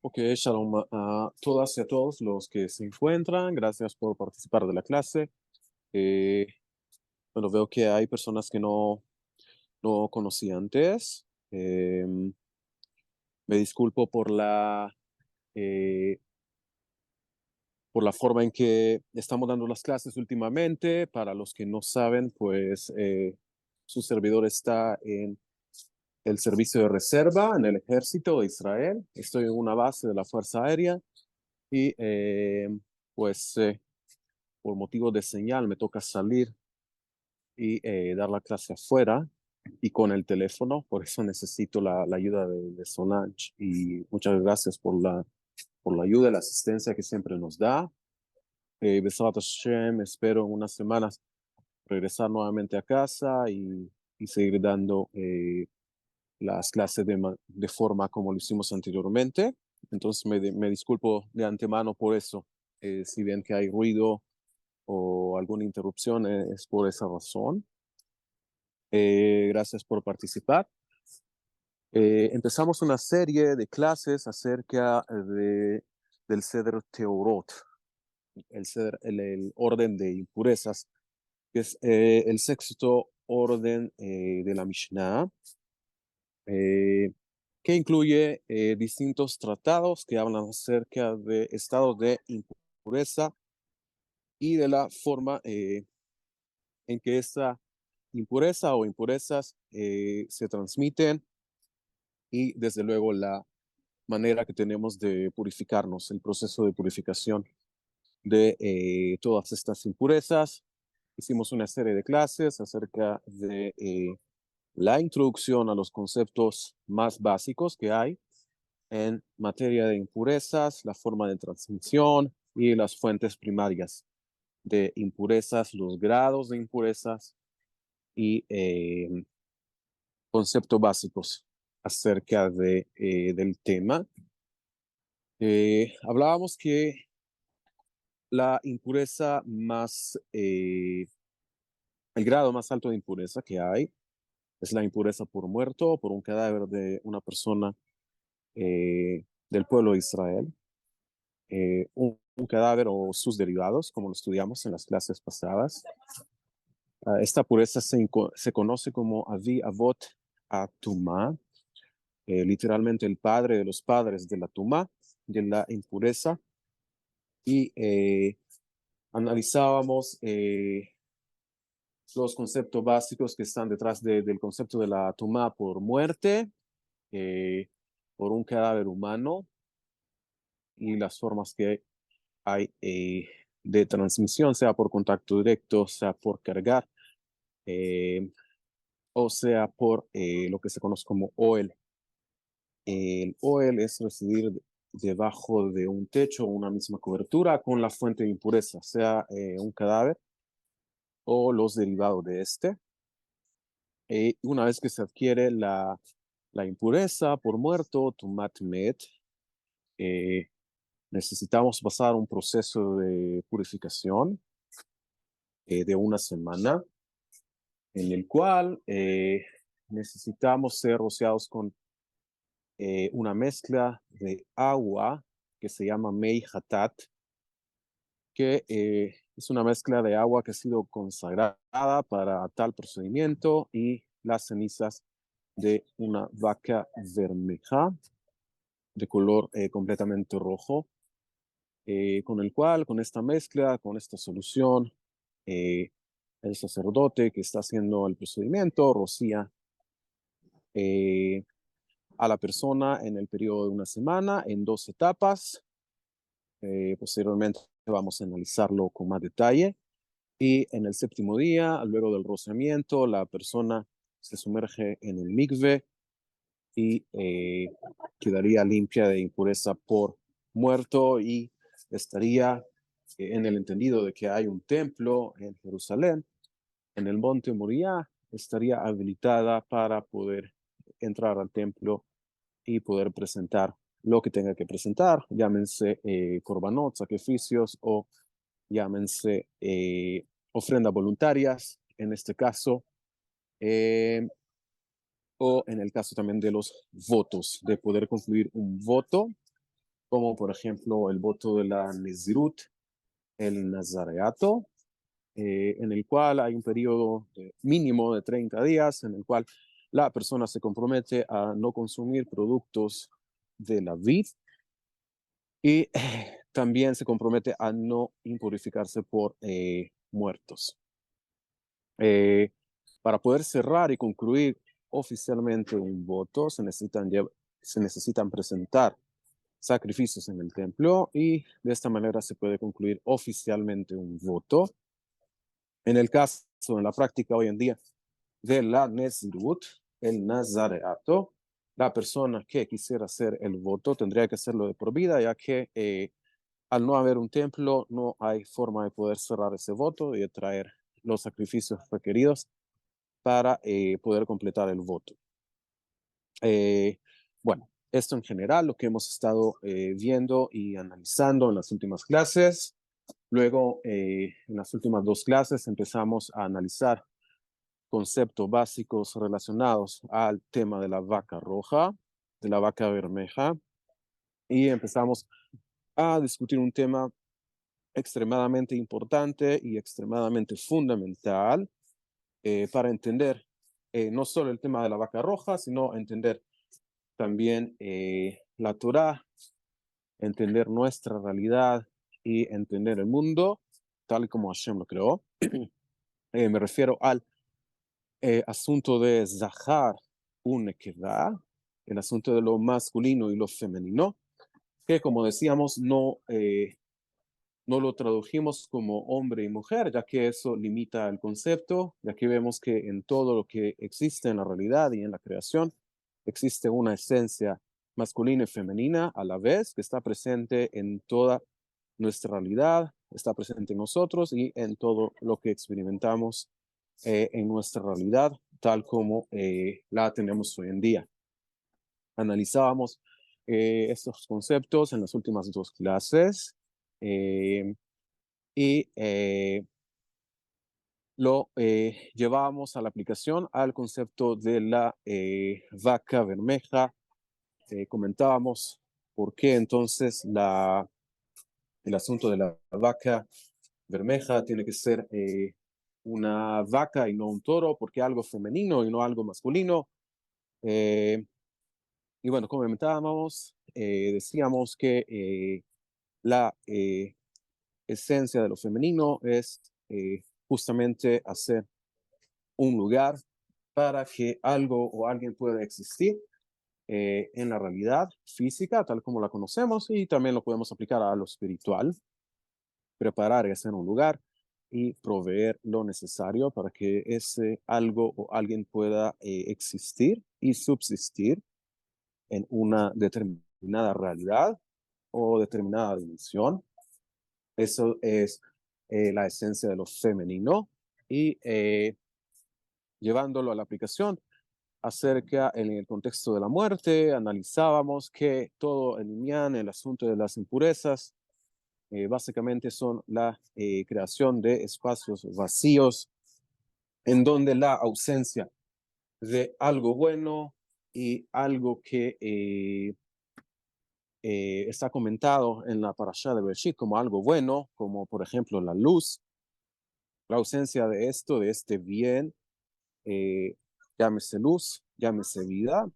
Ok, shalom a todas y a todos los que se encuentran. Gracias por participar de la clase. Eh, bueno, veo que hay personas que no conocí antes. Me disculpo eh, por la forma en que estamos dando las clases últimamente. Para los que no saben, pues su servidor está en el servicio de reserva en el ejército de Israel. Estoy en una base de la Fuerza Aérea y pues por motivo de señal me toca salir y dar la clase afuera y con el teléfono, por eso necesito la ayuda de Solange y muchas gracias por la ayuda y la asistencia que siempre nos da. Besat Hashem, espero en unas semanas regresar nuevamente a casa y seguir dando las clases de forma como lo hicimos anteriormente. Entonces me disculpo de antemano por eso. Si ven que hay ruido o alguna interrupción, es por esa razón. Gracias por participar. Empezamos una serie de clases acerca del Seder Teorot, el orden de impurezas, que es el sexto orden de la Mishnah, eh, que incluye distintos tratados que hablan acerca de estados de impureza y de la forma en que esta impureza o impurezas se transmiten y desde luego la manera que tenemos de purificarnos, el proceso de purificación de todas estas impurezas. Hicimos una serie de clases acerca de la introducción a los conceptos más básicos que hay en materia de impurezas, la forma de transmisión y las fuentes primarias de impurezas, los grados de impurezas y conceptos básicos acerca del tema. Hablábamos que la impureza el grado más alto de impureza que hay es la impureza por muerto o por un cadáver de una persona del pueblo de Israel. Un cadáver o sus derivados, como lo estudiamos en las clases pasadas. Esta pureza se conoce como Avi Avot Atumá, literalmente el padre de los padres de la tumá, de la impureza. Y analizábamos los conceptos básicos que están detrás del concepto de la tumá por muerte, eh, por un cadáver humano y las formas que hay de transmisión, sea por contacto directo, sea por cargar, eh, o sea por lo que se conoce como OEL. El OEL es residir debajo de un techo o una misma cobertura con la fuente de impureza, sea un cadáver o los derivados de este. Una vez que se adquiere la impureza por muerto, tumat met, eh, necesitamos pasar un proceso de purificación de una semana, en el cual necesitamos ser rociados con una mezcla de agua que se llama Mei Hatat, que es una mezcla de agua que ha sido consagrada para tal procedimiento y las cenizas de una vaca bermeja de color completamente rojo, con el cual, con esta mezcla, con esta solución, eh, el sacerdote que está haciendo el procedimiento rocía eh, a la persona en el periodo de una semana en dos etapas. Posteriormente vamos a analizarlo con más detalle. Y en el séptimo día, luego del rociamiento, la persona se sumerge en el mikve y quedaría limpia de impureza por muerto y estaría en el entendido de que hay un templo en Jerusalén, en el monte Moriah, estaría habilitada para poder entrar al templo y poder presentar lo que tenga que presentar, llámense korbanot, sacrificios o llámense ofrendas voluntarias, en este caso, eh, o en el caso también de los votos, de poder concluir un voto como por ejemplo el voto de la Nezirut, el Nazareato, en el cual hay un periodo mínimo de 30 días en el cual la persona se compromete a no consumir productos de la vid y también se compromete a no impurificarse por muertos. Eh, para poder cerrar y concluir oficialmente un voto, se necesitan presentar sacrificios en el templo y de esta manera se puede concluir oficialmente un voto. En el caso, en la práctica hoy en día de la Nezirut, el Nazareato, la persona que quisiera hacer el voto tendría que hacerlo de por vida, ya que al no haber un templo no hay forma de poder cerrar ese voto y de traer los sacrificios requeridos para poder completar el voto. Bueno, esto en general, lo que hemos estado viendo y analizando en las últimas clases. Luego, en las últimas dos clases empezamos a analizar conceptos básicos relacionados al tema de la vaca roja, de la vaca bermeja, y empezamos a discutir un tema extremadamente importante y extremadamente fundamental para entender no solo el tema de la vaca roja, sino entender también la Torá, entender nuestra realidad y entender el mundo tal y como Hashem lo creó. Me refiero al asunto de Zahar Unekedá, el asunto de lo masculino y lo femenino, que como decíamos no lo tradujimos como hombre y mujer, ya que eso limita el concepto, ya que vemos que en todo lo que existe en la realidad y en la creación existe una esencia masculina y femenina a la vez que está presente en toda nuestra realidad, está presente en nosotros y en todo lo que experimentamos en nuestra realidad, tal como la tenemos hoy en día. Analizábamos estos conceptos en las últimas dos clases. Y lo llevábamos a la aplicación al concepto de la vaca bermeja. Comentábamos por qué entonces el asunto de la vaca bermeja tiene que ser una vaca y no un toro, porque algo femenino y no algo masculino. Y bueno, comentábamos, decíamos que la esencia de lo femenino es justamente hacer un lugar para que algo o alguien pueda existir en la realidad física, tal como la conocemos, y también lo podemos aplicar a lo espiritual, preparar y hacer un lugar y proveer lo necesario para que ese algo o alguien pueda existir y subsistir en una determinada realidad o determinada dimensión. Eso es la esencia de lo femenino y llevándolo a la aplicación acerca en el contexto de la muerte, analizábamos que todo el Inyan, el asunto de las impurezas, básicamente son la creación de espacios vacíos en donde la ausencia de algo bueno y algo que está comentado en la parashá de Bereshit como algo bueno, como por ejemplo la luz, la ausencia de esto, de este bien, eh, llámese luz, llámese vida,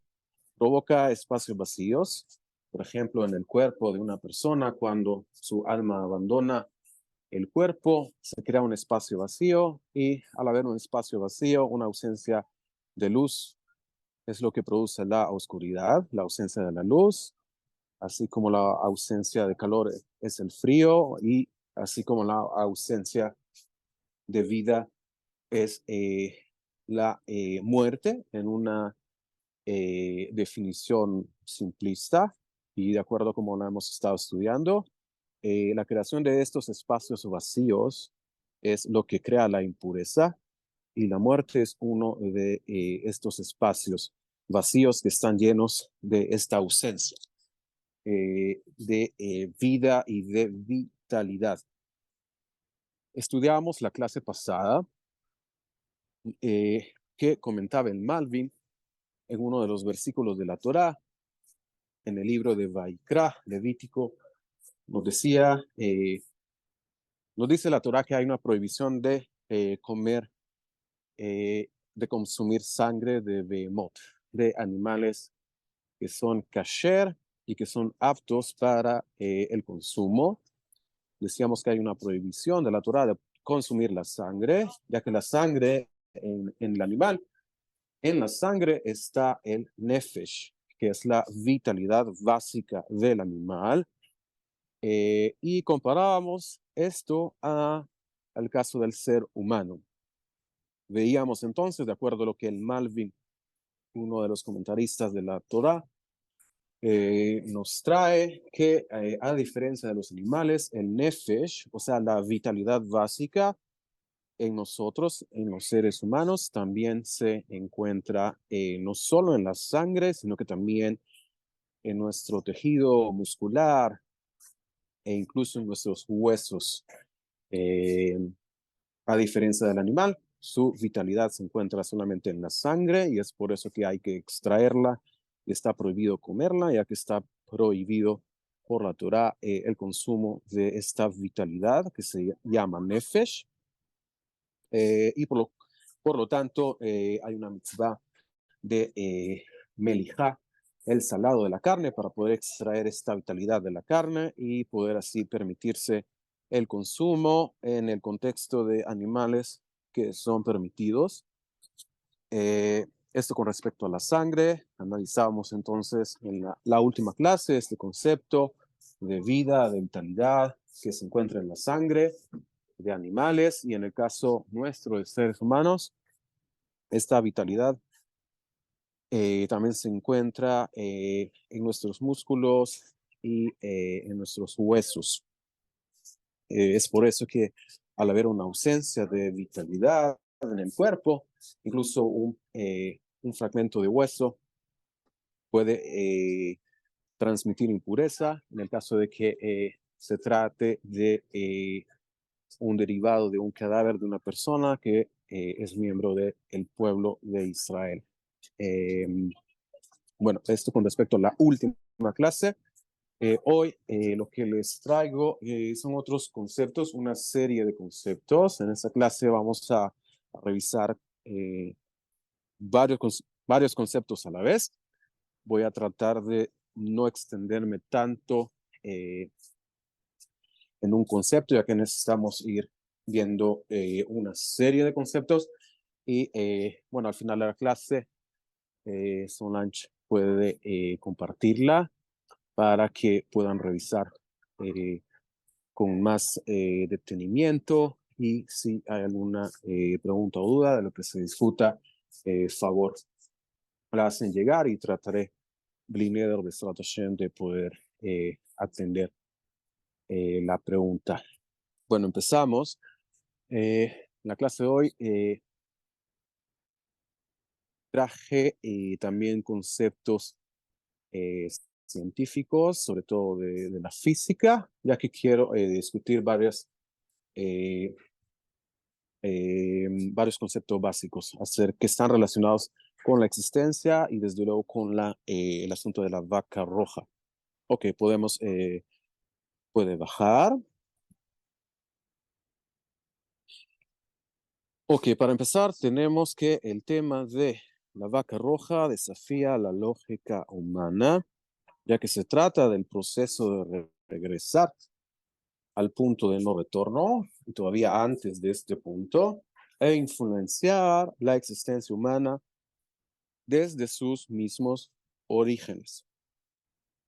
provoca espacios vacíos, por ejemplo, en el cuerpo de una persona, cuando su alma abandona el cuerpo, se crea un espacio vacío y al haber un espacio vacío, una ausencia de luz es lo que produce la oscuridad, la ausencia de la luz, así como la ausencia de calor es el frío y así como la ausencia de vida es la muerte en una definición simplista y de acuerdo como la hemos estado estudiando, la creación de estos espacios vacíos es lo que crea la impureza y la muerte es uno de estos espacios vacíos que están llenos de esta ausencia de vida y de vitalidad. Estudiamos la clase pasada que comentaba el Malvin en uno de los versículos de la Torá, en el libro de Vaikra, Levítico, nos decía, nos dice la Torá que hay una prohibición de comer, de consumir sangre de behemoth, de animales que son kasher y que son aptos para el consumo. Decíamos que hay una prohibición de la Torá de consumir la sangre, ya que la sangre en el animal, en la sangre está el nefesh, que es la vitalidad básica del animal. Y comparábamos esto al caso del ser humano. Veíamos entonces, de acuerdo a lo que el Malvin, uno de los comentaristas de la Torá, nos trae que a diferencia de los animales, el nefesh, o sea, la vitalidad básica en nosotros, en los seres humanos, también se encuentra no solo en la sangre, sino que también en nuestro tejido muscular e incluso en nuestros huesos. Eh, a diferencia del animal, su vitalidad se encuentra solamente en la sangre y es por eso que hay que extraerla y está prohibido comerla, ya que está prohibido por la Torá el consumo de esta vitalidad que se llama nefesh. Y por lo tanto hay una mitzvah de melijá, el salado de la carne, para poder extraer esta vitalidad de la carne y poder así permitirse el consumo en el contexto de animales que son permitidos. Esto con respecto a la sangre, analizábamos entonces en la última clase este concepto de vida, de vitalidad que se encuentra en la sangre de animales y en el caso nuestro de seres humanos, esta vitalidad también se encuentra en nuestros músculos y en nuestros huesos. Es por eso que al haber una ausencia de vitalidad en el cuerpo, incluso un fragmento de hueso puede transmitir impureza en el caso de que se trate de un derivado de un cadáver de una persona que es miembro del pueblo de Israel. Bueno, esto con respecto a la última clase. Hoy lo que les traigo son otros conceptos, una serie de conceptos. En esta clase vamos a revisar varios conceptos a la vez. Voy a tratar de no extenderme tanto en un concepto, ya que necesitamos ir viendo una serie de conceptos. Y bueno, al final de la clase, Solange puede compartirla para que puedan revisar con más detenimiento y si hay alguna pregunta o duda de lo que se discuta, favor, la hacen llegar y trataré de poder atender la pregunta. Bueno, empezamos. La clase de hoy traje también conceptos científicos, sobre todo de la física, ya que quiero discutir varios conceptos básicos que están relacionados con la existencia y desde luego con el asunto de la vaca roja. Ok, puede bajar. Ok, para empezar tenemos que el tema de la vaca roja desafía la lógica humana, ya que se trata del proceso de regresar al punto de no retorno, y todavía antes de este punto, e influenciar la existencia humana desde sus mismos orígenes.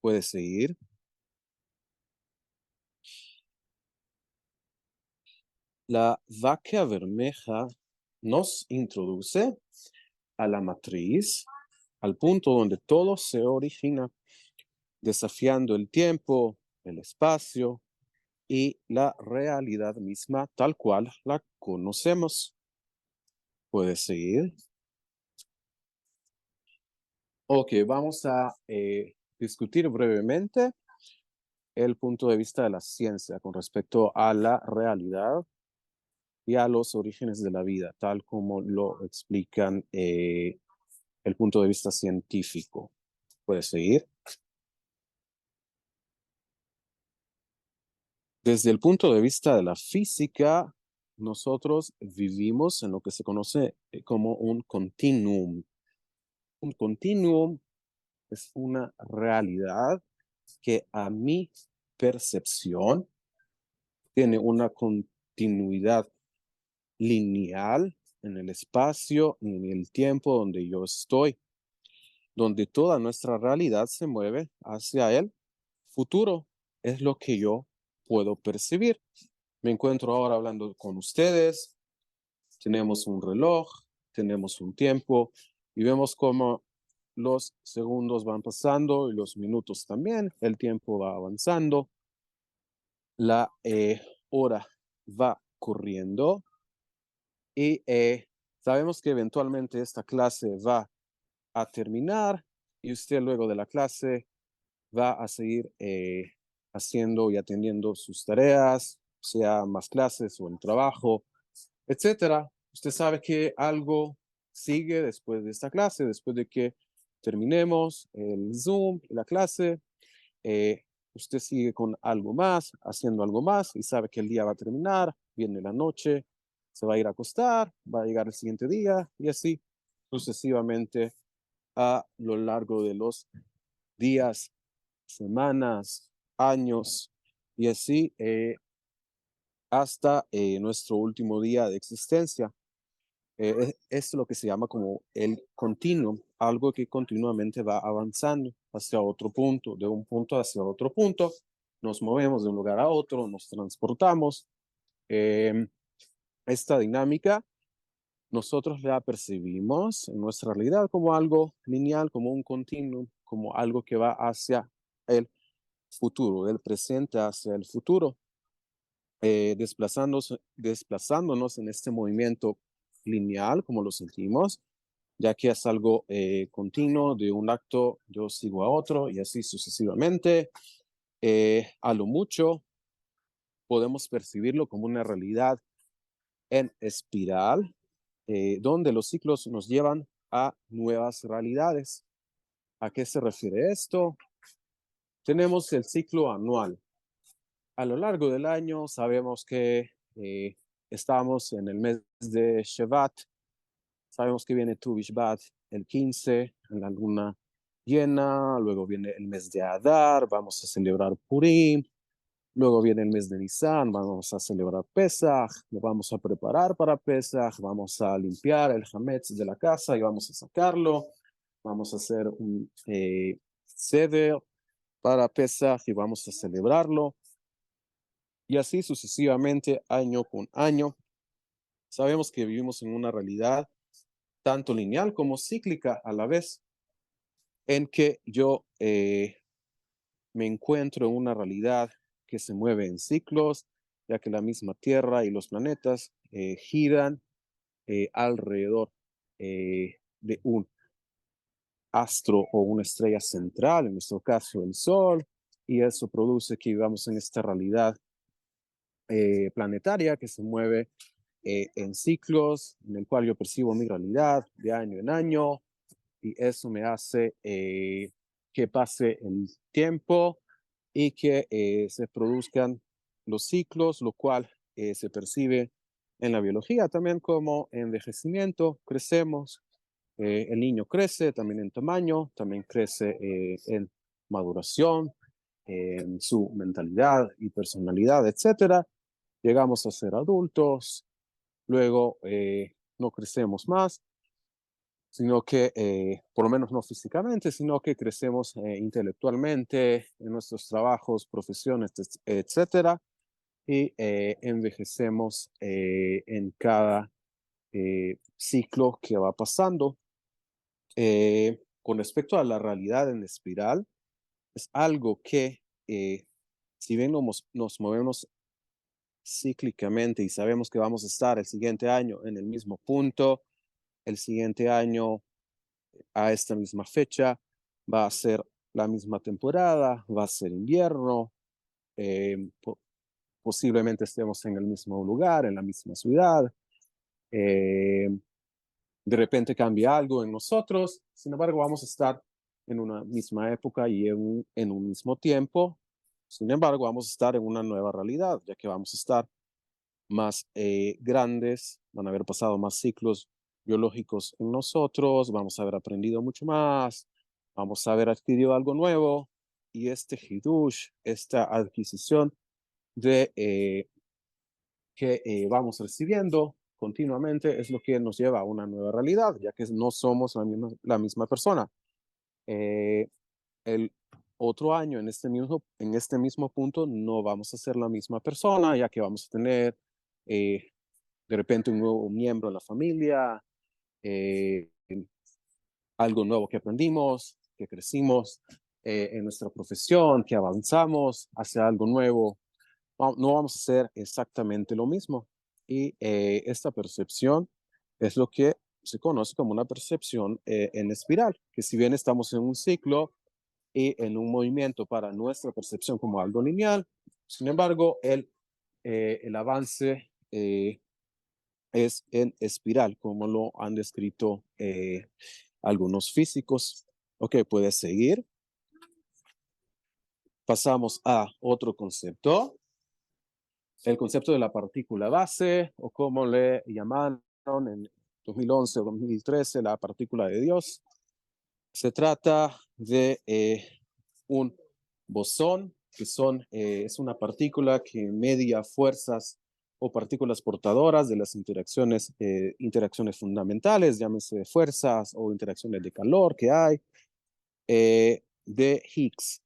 ¿Puede seguir? La vaca bermeja nos introduce a la matriz, al punto donde todo se origina, desafiando el tiempo, el espacio y la realidad misma tal cual la conocemos. ¿Puede seguir? Ok, vamos a discutir brevemente el punto de vista de la ciencia con respecto a la realidad y a los orígenes de la vida, tal como lo explican el punto de vista científico. ¿Puede seguir? Desde el punto de vista de la física, nosotros vivimos en lo que se conoce como un continuum. Un continuum es una realidad que a mi percepción tiene una continuidad lineal en el espacio y en el tiempo donde yo estoy, donde toda nuestra realidad se mueve hacia el futuro. Es lo que yo puedo percibir. Me encuentro ahora hablando con ustedes, tenemos un reloj, tenemos un tiempo y vemos cómo los segundos van pasando y los minutos también, el tiempo va avanzando, la hora va corriendo y sabemos que eventualmente esta clase va a terminar y usted luego de la clase va a seguir haciendo y atendiendo sus tareas, sea más clases o el trabajo, etcétera. Usted sabe que algo sigue después de esta clase, después de que terminemos el Zoom, la clase, eh, usted sigue con algo más, haciendo algo más y sabe que el día va a terminar, viene la noche, se va a ir a acostar, va a llegar el siguiente día y así sucesivamente a lo largo de los días, semanas, años y así hasta nuestro último día de existencia. Es lo que se llama como el continuum, algo que continuamente va avanzando hacia otro punto, de un punto hacia otro punto. Nos movemos de un lugar a otro, nos transportamos. Eh, esta dinámica nosotros la percibimos en nuestra realidad como algo lineal, como un continuum, como algo que va hacia el futuro, del presente hacia el futuro, desplazándonos en este movimiento lineal, como lo sentimos, ya que es algo continuo, de un acto yo sigo a otro y así sucesivamente. A lo mucho podemos percibirlo como una realidad en espiral, donde los ciclos nos llevan a nuevas realidades. ¿A qué se refiere esto? Tenemos el ciclo anual. A lo largo del año sabemos que estamos en el mes de Shevat, sabemos que viene Tu Bishvat el 15, en la luna llena, luego viene el mes de Adar, vamos a celebrar Purim, luego viene el mes de Nisan, vamos a celebrar Pesach, nos vamos a preparar para Pesach, vamos a limpiar el Hametz de la casa y vamos a sacarlo, vamos a hacer un seder para Pesach y vamos a celebrarlo. Y así sucesivamente, año con año. Sabemos que vivimos en una realidad tanto lineal como cíclica a la vez, en que yo me encuentro en una realidad que se mueve en ciclos, ya que la misma Tierra y los planetas giran alrededor de un astro o una estrella central, en nuestro caso el Sol, y eso produce que vivamos en esta realidad planetaria que se mueve en ciclos, en el cual yo percibo mi realidad de año en año, y eso me hace que pase el tiempo y que se produzcan los ciclos, lo cual se percibe en la biología también como envejecimiento, crecemos, el niño crece también en tamaño, también crece en maduración, en su mentalidad y personalidad, etcétera. Llegamos a ser adultos, luego no crecemos más, sino que, por lo menos no físicamente, sino que crecemos intelectualmente en nuestros trabajos, profesiones, etcétera, y envejecemos en cada ciclo que va pasando. Con respecto a la realidad en espiral, es algo que, si bien nos movemos cíclicamente y sabemos que vamos a estar el siguiente año en el mismo punto, el siguiente año a esta misma fecha, va a ser la misma temporada, va a ser invierno, po posiblemente estemos en el mismo lugar, en la misma ciudad, eh, de repente cambia algo en nosotros, sin embargo vamos a estar en una misma época y en un mismo tiempo, Sin embargo, vamos a estar en una nueva realidad, ya que vamos a estar más grandes, van a haber pasado más ciclos biológicos en nosotros, vamos a haber aprendido mucho más, vamos a haber adquirido algo nuevo y este hidush, esta adquisición de que vamos recibiendo continuamente es lo que nos lleva a una nueva realidad, ya que no somos la misma persona. Eh, el otro año en este mismo punto no vamos a ser la misma persona, ya que vamos a tener eh, de repente un nuevo miembro en la familia, eh, algo nuevo que aprendimos, que crecimos en nuestra profesión, que avanzamos hacia algo nuevo. No vamos a hacer exactamente lo mismo. Y esta percepción es lo que se conoce como una percepción en espiral, que si bien estamos en un ciclo y en un movimiento para nuestra percepción como algo lineal, sin embargo, el avance es en espiral, como lo han descrito algunos físicos. Ok, puedes seguir. Pasamos a otro concepto, el concepto de la partícula base, o como le llamaron en 2011 o 2013, la partícula de Dios. Se trata de un bosón, que es una partícula que media fuerzas o partículas portadoras de las interacciones fundamentales, llámese fuerzas o interacciones de calor que hay, de Higgs,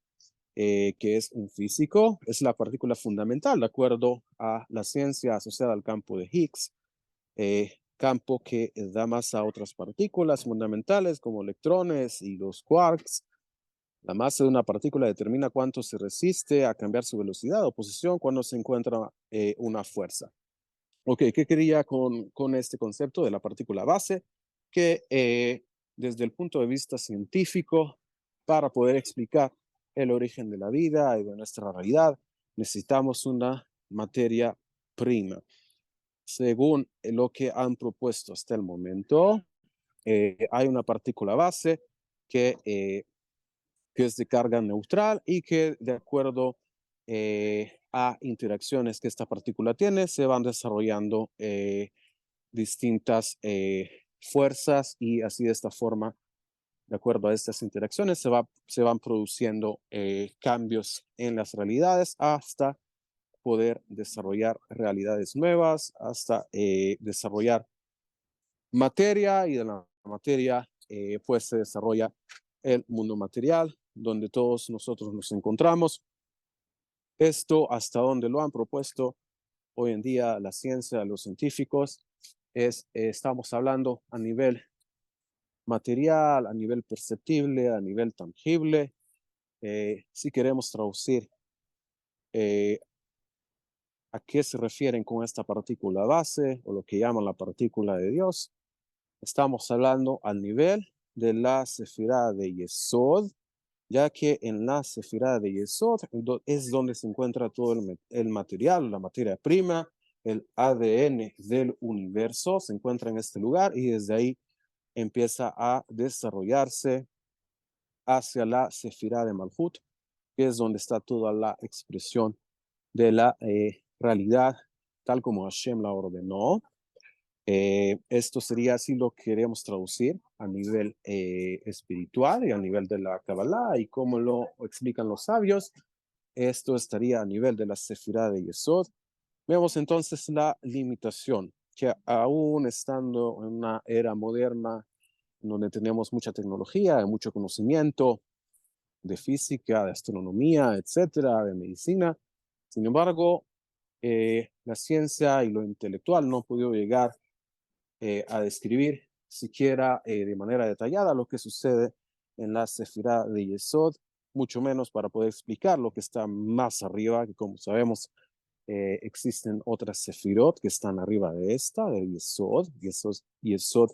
que es un físico, es la partícula fundamental de acuerdo a la ciencia asociada al campo de Higgs, campo que da masa a otras partículas fundamentales como electrones y los quarks. La masa de una partícula determina cuánto se resiste a cambiar su velocidad o posición cuando se encuentra una fuerza. Ok, ¿qué quería con este concepto de la partícula base? Que desde el punto de vista científico, para poder explicar el origen de la vida y de nuestra realidad, necesitamos una materia prima. Según lo que han propuesto hasta el momento, hay una partícula base que es de carga neutral y que de acuerdo a interacciones que esta partícula tiene, se van desarrollando distintas fuerzas y así de esta forma, de acuerdo a estas interacciones, se van produciendo cambios en las realidades hasta poder desarrollar realidades nuevas, hasta desarrollar materia y de la materia pues se desarrolla el mundo material donde todos nosotros nos encontramos. Esto hasta donde lo han propuesto hoy en día la ciencia, los científicos, estamos hablando a nivel material, a nivel perceptible, a nivel tangible. Si queremos traducir eh, a qué se refieren con esta partícula base o lo que llaman la partícula de Dios, estamos hablando al nivel de la Sefirá de Yesod, ya que en la Sefirá de Yesod es donde se encuentra todo el material, la materia prima, el ADN del universo se encuentra en este lugar y desde ahí empieza a desarrollarse hacia la Sefirá de Malhut, que es donde está toda la expresión de la realidad, tal como Hashem la ordenó. Esto sería así lo que queremos traducir a nivel espiritual y a nivel de la Kabbalah y como lo explican los sabios. Esto estaría a nivel de la Sefirá de Yesod. Vemos entonces la limitación, que aún estando en una era moderna, donde tenemos mucha tecnología, mucho conocimiento de física, de astronomía, etcétera, de medicina, sin embargo, la ciencia y lo intelectual no han podido llegar a describir siquiera de manera detallada lo que sucede en la Sefirá de Yesod, mucho menos para poder explicar lo que está más arriba, que como sabemos existen otras Sefirot que están arriba de esta, de Yesod. Yesod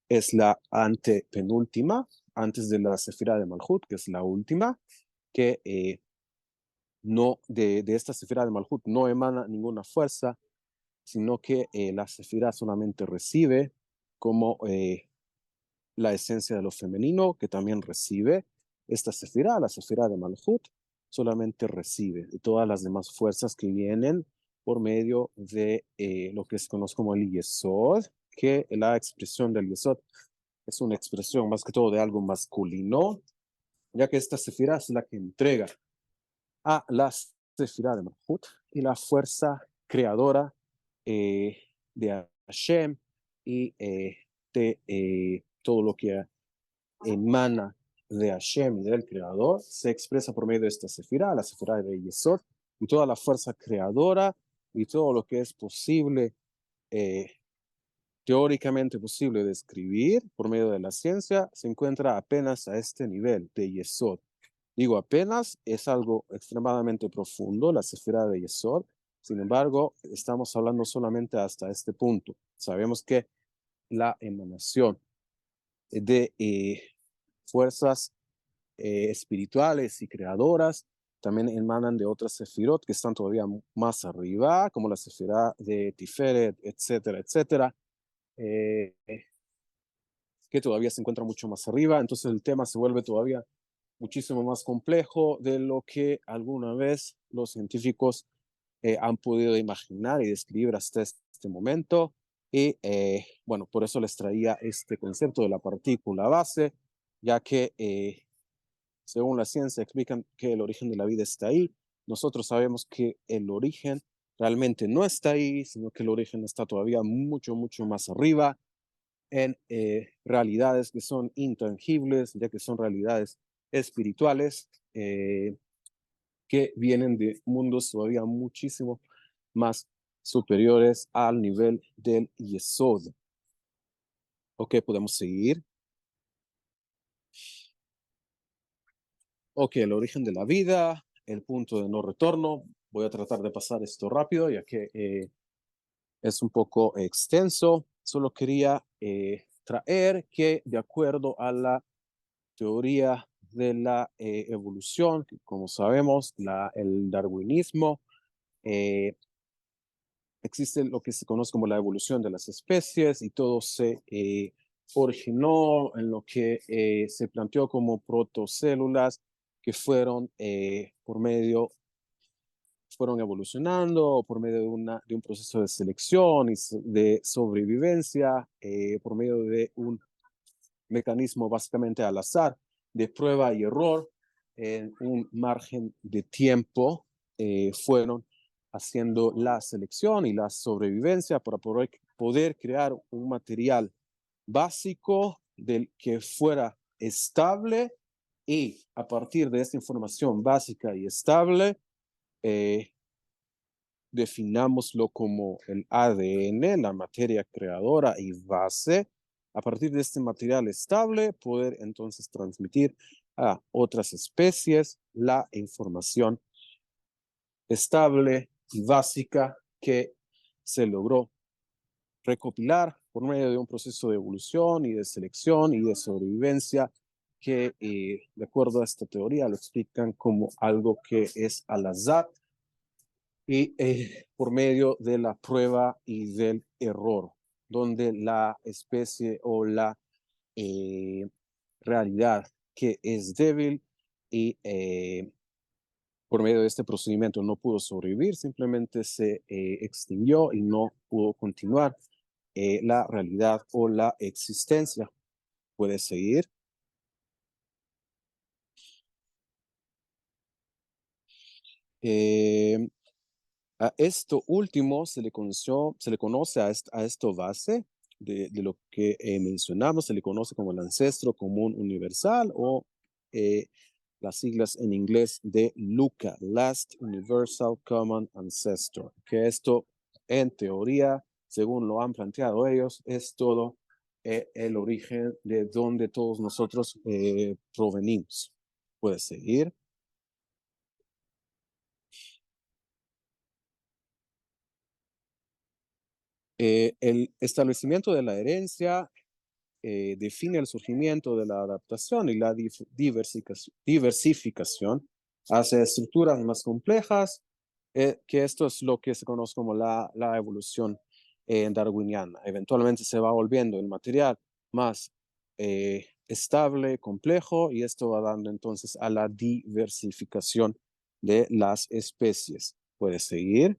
es la antepenúltima, antes de la Sefirá de Malhut, que es la última, que no, de esta Sefirá de Malhut no emana ninguna fuerza, sino que la Sefirá solamente recibe como la esencia de lo femenino, que también recibe esta Sefirá, la Sefirá de Malhut, solamente recibe, y todas las demás fuerzas que vienen por medio de lo que se conoce como el Yesod, que la expresión del Yesod es una expresión más que todo de algo masculino, ya que esta sefirá es la que entrega a la sefirá de Malhut y la fuerza creadora de Hashem y de todo lo que emana de Hashem y del creador se expresa por medio de esta sefirá, la sefirá de Yesod, y toda la fuerza creadora y todo lo que es posible, teóricamente posible de escribir por medio de la ciencia, se encuentra apenas a este nivel de Yesod. Digo apenas, es algo extremadamente profundo, la sefirá de Yesod. Sin embargo, estamos hablando solamente hasta este punto. Sabemos que la emanación de fuerzas espirituales y creadoras también emanan de otras sefirot que están todavía más arriba, como la sefirá de Tiferet, etcétera, etcétera, eh, que todavía se encuentra mucho más arriba. Entonces el tema se vuelve todavía muchísimo más complejo de lo que alguna vez los científicos han podido imaginar y describir hasta este momento. Y bueno, por eso les traía este concepto de la partícula base, ya que según la ciencia explican que el origen de la vida está ahí. Nosotros sabemos que el origen realmente no está ahí, sino que el origen está todavía mucho, mucho más arriba en realidades que son intangibles, ya que son realidades espirituales que vienen de mundos todavía muchísimo más superiores al nivel del Yesod. Ok, podemos seguir. Ok, el origen de la vida, el punto de no retorno. Voy a tratar de pasar esto rápido, ya que es un poco extenso. Solo quería traer que de acuerdo a la teoría de la evolución, que como sabemos, el darwinismo, eh, existe lo que se conoce como la evolución de las especies y todo se originó en lo que se planteó como protocélulas que fueron fueron evolucionando por medio de un proceso de selección y de sobrevivencia, por medio de un mecanismo básicamente al azar de prueba y error en un margen de tiempo, fueron haciendo la selección y la sobrevivencia para poder crear un material básico del que fuera estable y a partir de esta información básica y estable, eh, definámoslo como el ADN, la materia creadora y base. A partir de este material estable, poder entonces transmitir a otras especies la información estable y básica que se logró recopilar por medio de un proceso de evolución y de selección y de sobrevivencia que, de acuerdo a esta teoría, lo explican como algo que es al azar y por medio de la prueba y del error, donde la especie o la eh, realidad que es débil y por medio de este procedimiento no pudo sobrevivir, simplemente se extinguió y no pudo continuar la realidad o la existencia. Puede seguir. Eh, A esto último se le conoce a esto base de lo que mencionamos, se le conoce como el ancestro común universal o eh, las siglas en inglés de LUCA, Last Universal Common Ancestor, que esto en teoría, según lo han planteado ellos, es todo el origen de donde todos nosotros provenimos. Puede seguir. El establecimiento de la herencia define el surgimiento de la adaptación y la diversificación hacia estructuras más complejas, que esto es lo que se conoce como la evolución darwiniana. Eventualmente se va volviendo el material más estable, complejo, y esto va dando entonces a la diversificación de las especies. ¿Puedes seguir?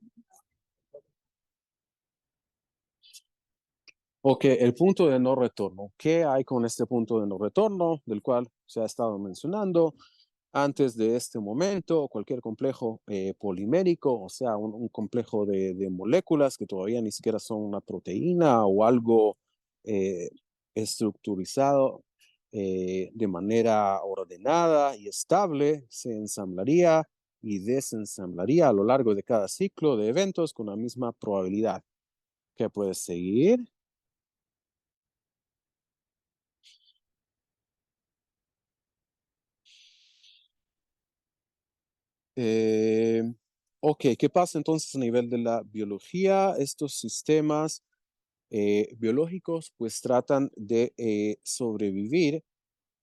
Ok, el punto de no retorno. ¿Qué hay con este punto de no retorno del cual se ha estado mencionando? Antes de este momento, cualquier complejo polimérico, o sea, un complejo de moléculas que todavía ni siquiera son una proteína o algo eh, estructurizado de manera ordenada y estable, se ensamblaría y desensamblaría a lo largo de cada ciclo de eventos con la misma probabilidad. ¿Qué puedes seguir? Eh, ok, ¿qué pasa entonces a nivel de la biología? Estos sistemas biológicos pues tratan de sobrevivir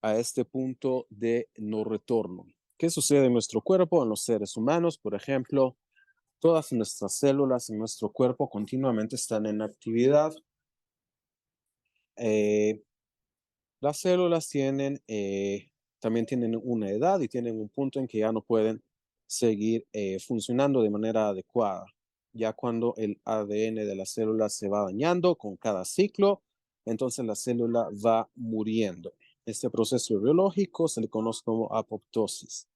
a este punto de no retorno. ¿Qué sucede en nuestro cuerpo, en los seres humanos? Por ejemplo, todas nuestras células en nuestro cuerpo continuamente están en actividad. Eh, las células también tienen una edad y tienen un punto en que ya no pueden seguir funcionando de manera adecuada. Ya cuando el ADN de la célula se va dañando con cada ciclo, entonces la célula va muriendo. Este proceso biológico se le conoce como apoptosis.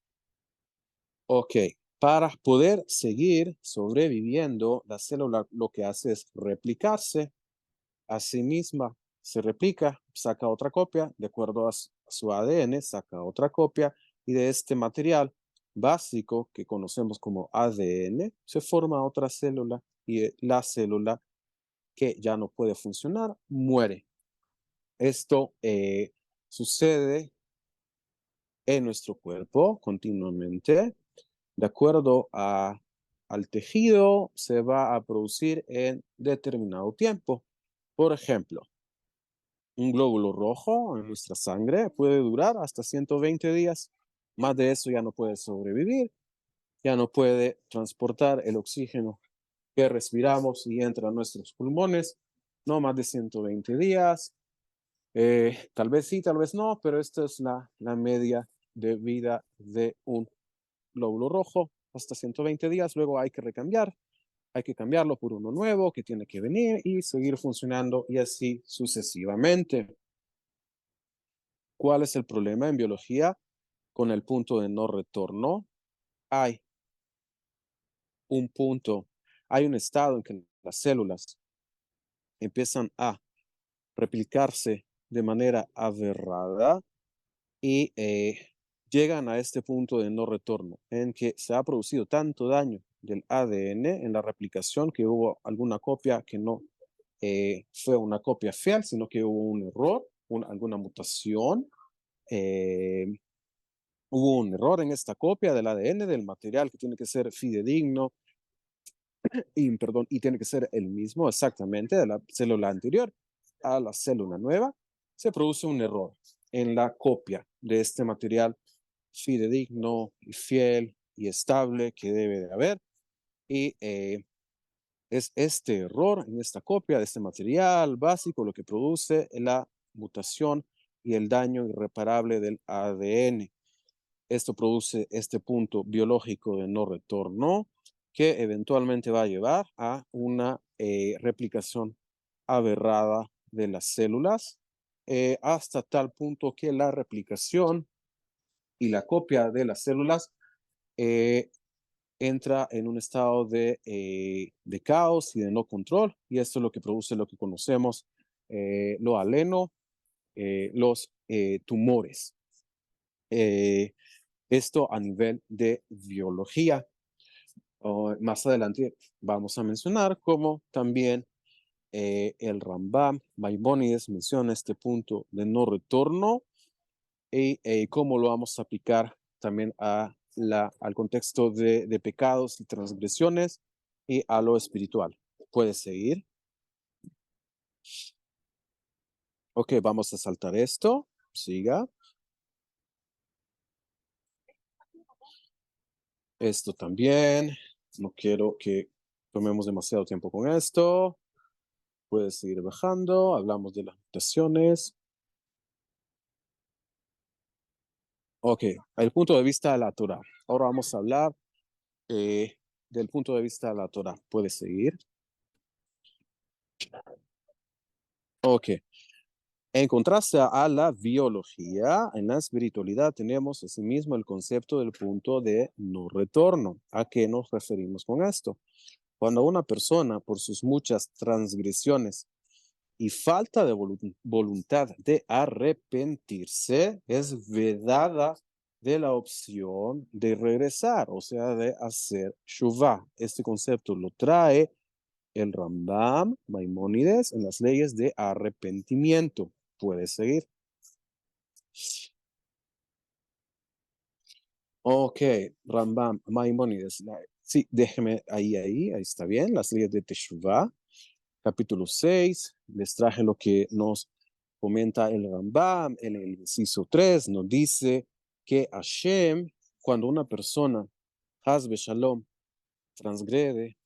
Ok, para poder seguir sobreviviendo, la célula lo que hace es replicarse a sí misma, se replica, saca otra copia, de acuerdo a su ADN, saca otra copia, y de este material básico que conocemos como ADN, se forma otra célula y la célula que ya no puede funcionar muere. Esto sucede en nuestro cuerpo continuamente. De acuerdo al tejido, se va a producir en determinado tiempo. Por ejemplo, un glóbulo rojo en nuestra sangre puede durar hasta 120 días. Más de eso ya no puede sobrevivir, ya no puede transportar el oxígeno que respiramos y entra a nuestros pulmones. No más de 120 días. Tal vez sí, tal vez no, pero esta es la media de vida de un glóbulo rojo. Hasta 120 días, luego hay que hay que cambiarlo por uno nuevo que tiene que venir y seguir funcionando y así sucesivamente. ¿Cuál es el problema en biología con el punto de no retorno? Hay un punto, hay un estado en que las células empiezan a replicarse de manera aberrada y llegan a este punto de no retorno en que se ha producido tanto daño del ADN en la replicación que hubo alguna copia que no fue una copia fiel, sino que hubo un error, alguna mutación. eh, Hubo un error en esta copia del ADN del material que tiene que ser fidedigno y tiene que ser el mismo exactamente de la célula anterior a la célula nueva. Se produce un error en la copia de este material fidedigno y fiel y estable que debe de haber. Y es este error en esta copia de este material básico lo que produce la mutación y el daño irreparable del ADN. Esto produce este punto biológico de no retorno que eventualmente va a llevar a una replicación aberrada de las células hasta tal punto que la replicación y la copia de las células eh, entra en un estado de caos y de no control, y esto es lo que produce lo que conocemos, lo aleno, los tumores. Eh, Esto a nivel de biología. Más adelante vamos a mencionar cómo también el Rambam Maimónides menciona este punto de no retorno y cómo lo vamos a aplicar también al contexto de pecados y transgresiones y a lo espiritual. ¿Puedes seguir? Ok, vamos a saltar esto. Siga. Esto también. No quiero que tomemos demasiado tiempo con esto. Puedes seguir bajando. Hablamos de las mutaciones. Ok, el punto de vista de la Torah. Ahora vamos a hablar del punto de vista de la Torah. ¿Puedes seguir? Ok. En contraste a la biología, en la espiritualidad tenemos asimismo el concepto del punto de no retorno. ¿A qué nos referimos con esto? Cuando una persona, por sus muchas transgresiones y falta de voluntad de arrepentirse, es vedada de la opción de regresar, o sea, de hacer shuvah. Este concepto lo trae el Rambam Maimónides en las leyes de arrepentimiento. Puedes seguir. Ok, Rambam Maimónides. Sí, déjeme ahí está bien. Las leyes de Teshuvah, capítulo 6. Les traje lo que nos comenta el Rambam en el inciso 3. Nos dice que Hashem, cuando una persona, Haz Shalom, transgrede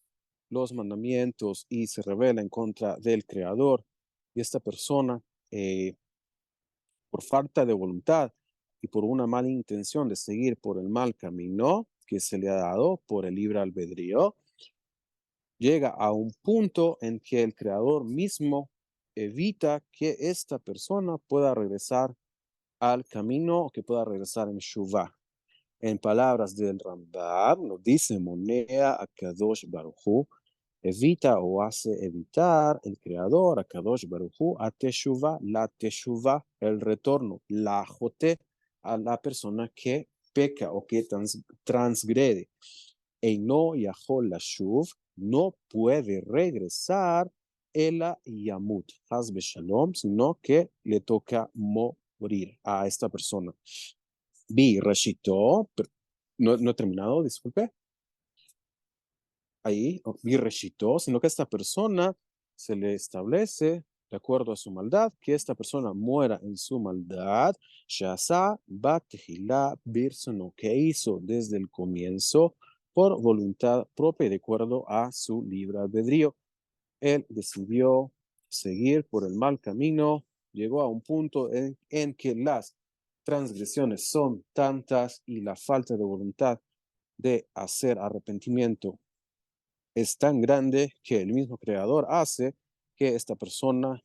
los mandamientos y se rebela en contra del Creador, y esta persona, por falta de voluntad y por una mala intención de seguir por el mal camino que se le ha dado por el libre albedrío, llega a un punto en que el Creador mismo evita que esta persona pueda regresar al camino, que pueda regresar en Shuvah. En palabras del Rambam, nos dice Monea a Kadosh Baruchu, evita o hace evitar el Creador, a Kadosh Baruchu, a Teshuvah, la Teshuvah, el retorno, la jote, a la persona que peca o que transgrede. Eino Yahol Lashuv, no puede regresar Ela Yamut, Hazbe Shalom, sino que le toca morir a esta persona. Vi Reshito, no he terminado, disculpe. Ahí, vi Reshito, sino que esta persona se le establece, de acuerdo a su maldad, que esta persona muera en su maldad. Shasa Batehila Birsono, que hizo desde el comienzo por voluntad propia y de acuerdo a su libre albedrío. Él decidió seguir por el mal camino, llegó a un punto en que las transgresiones son tantas y la falta de voluntad de hacer arrepentimiento es tan grande que el mismo creador hace que esta persona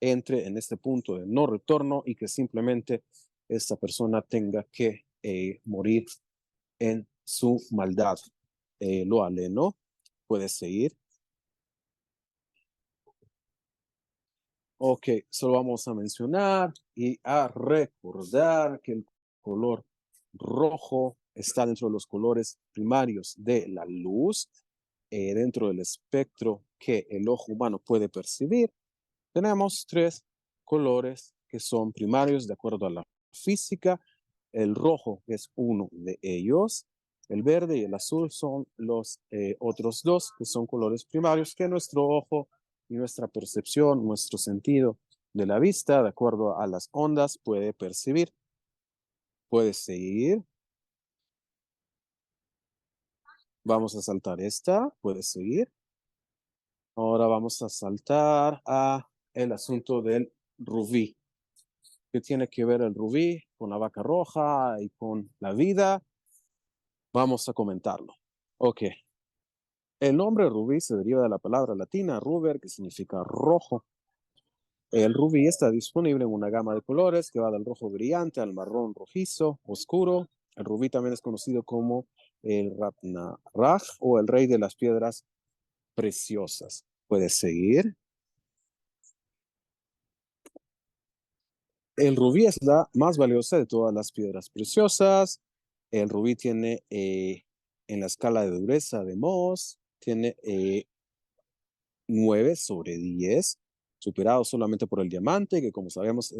entre en este punto de no retorno y que simplemente esta persona tenga que morir en su maldad. Lo aleno, puedes seguir. Ok, solo vamos a mencionar y a recordar que el color rojo está dentro de los colores primarios de la luz, dentro del espectro que el ojo humano puede percibir. Tenemos tres colores que son primarios de acuerdo a la física. El rojo es uno de ellos. El verde y el azul son los otros dos que son colores primarios que nuestro ojo y nuestra percepción, nuestro sentido de la vista, de acuerdo a las ondas, puede percibir. Puedes seguir. Vamos a saltar esta. Puedes seguir. Ahora vamos a saltar a el asunto del rubí. ¿Qué tiene que ver el rubí con la vaca roja y con la vida? Vamos a comentarlo. Ok. El nombre rubí se deriva de la palabra latina ruber, que significa rojo. El rubí está disponible en una gama de colores que va del rojo brillante al marrón rojizo oscuro. El rubí también es conocido como el Ratnaraj o el rey de las piedras preciosas. ¿Puedes seguir? El rubí es la más valiosa de todas las piedras preciosas. El rubí tiene en la escala de dureza de Mohs, tiene 9 sobre 10, superado solamente por el diamante, que como sabemos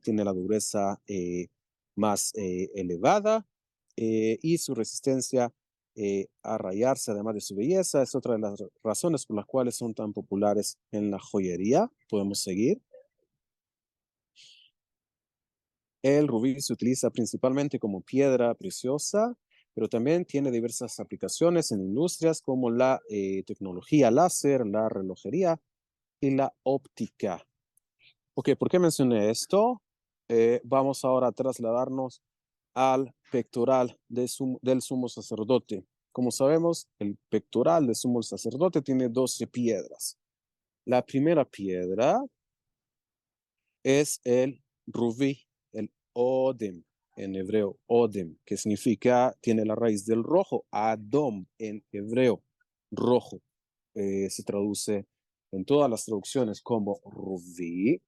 tiene la dureza más elevada, y su resistencia a rayarse, además de su belleza, es otra de las razones por las cuales son tan populares en la joyería. Podemos seguir. El rubí se utiliza principalmente como piedra preciosa, pero también tiene diversas aplicaciones en industrias como la tecnología láser, la relojería y la óptica. Ok, ¿por qué mencioné esto? Vamos ahora a trasladarnos al pectoral del sumo sacerdote. Como sabemos, el pectoral del sumo sacerdote tiene 12 piedras. La primera piedra es el rubí, el odem, en hebreo, odem, que significa, tiene la raíz del rojo, adom en hebreo, rojo. Se traduce en todas las traducciones como rubí.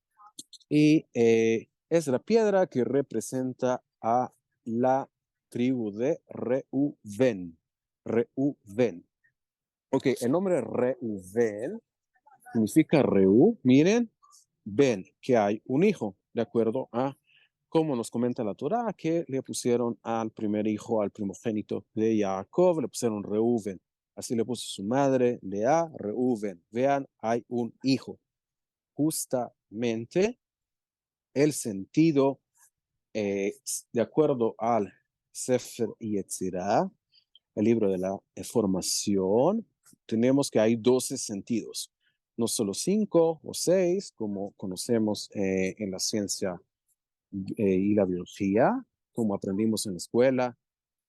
Y es la piedra que representa a la tribu de Reuven. Reuven. Ok, el nombre Reuven significa Reu, miren, ven que hay un hijo, de acuerdo a como nos comenta la Torá, que le pusieron al primer hijo, al primogénito de Jacob, le pusieron Reuven. Así le puso su madre, Lea, Reuven. Vean, hay un hijo. Justamente el sentido, de acuerdo al Sefer Yetzirah, el libro de la formación, tenemos que hay 12 sentidos, no solo 5 o 6, como conocemos en la ciencia y la biología, como aprendimos en la escuela,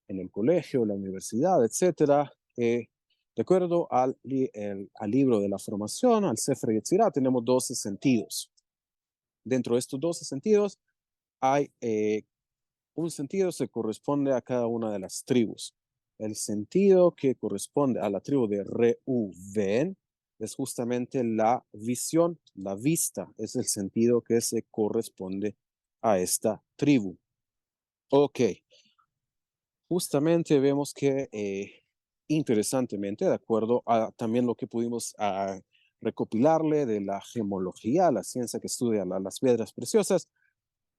en el colegio, la universidad, etcétera. De acuerdo al libro de la formación, al Sefer Yetzirah, tenemos 12 sentidos. Dentro de estos 12 sentidos, hay un sentido se corresponde a cada una de las tribus. El sentido que corresponde a la tribu de Reuven es justamente la visión, la vista, es el sentido que se corresponde a esta tribu. Ok, justamente vemos que interesantemente, de acuerdo a también lo que pudimos recopilarle de la gemología, la ciencia que estudia las piedras preciosas,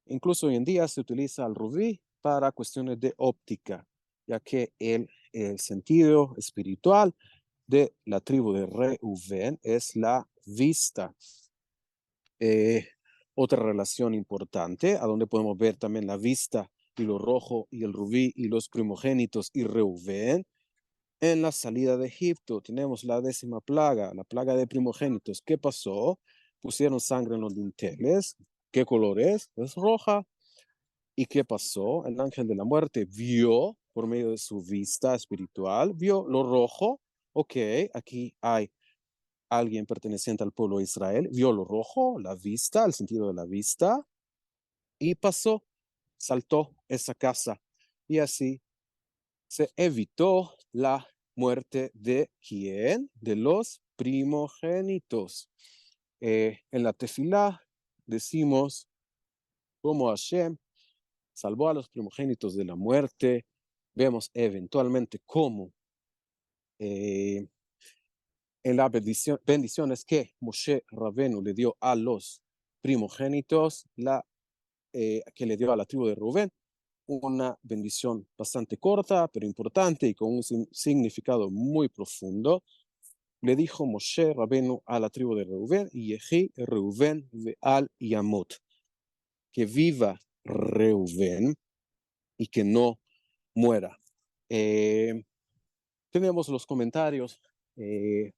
incluso hoy en día se utiliza el rubí para cuestiones de óptica, ya que el sentido espiritual de la tribu de Reuven es la vista. Eh, Otra relación importante, a donde podemos ver también la vista y lo rojo y el rubí y los primogénitos y Reuven. En la salida de Egipto tenemos la 10ª plaga, la plaga de primogénitos. ¿Qué pasó? Pusieron sangre en los dinteles. ¿Qué color es? Es roja. ¿Y qué pasó? El ángel de la muerte vio por medio de su vista espiritual, vio lo rojo. Ok, aquí hay alguien perteneciente al pueblo de Israel, vio lo rojo, la vista, el sentido de la vista, y pasó, saltó esa casa. Y así se evitó la muerte de ¿quién? De los primogénitos. En la tefilá decimos como Hashem salvó a los primogénitos de la muerte. Vemos eventualmente cómo en la bendiciones que Moshe Rabenu le dio a los primogénitos, que le dio a la tribu de Rubén, una bendición bastante corta, pero importante y con un significado muy profundo. Le dijo Moshe Rabenu a la tribu de Reuven, Yehi Reuven ve'al Yamot, que viva Reuven y que no muera. Tenemos los comentarios eh,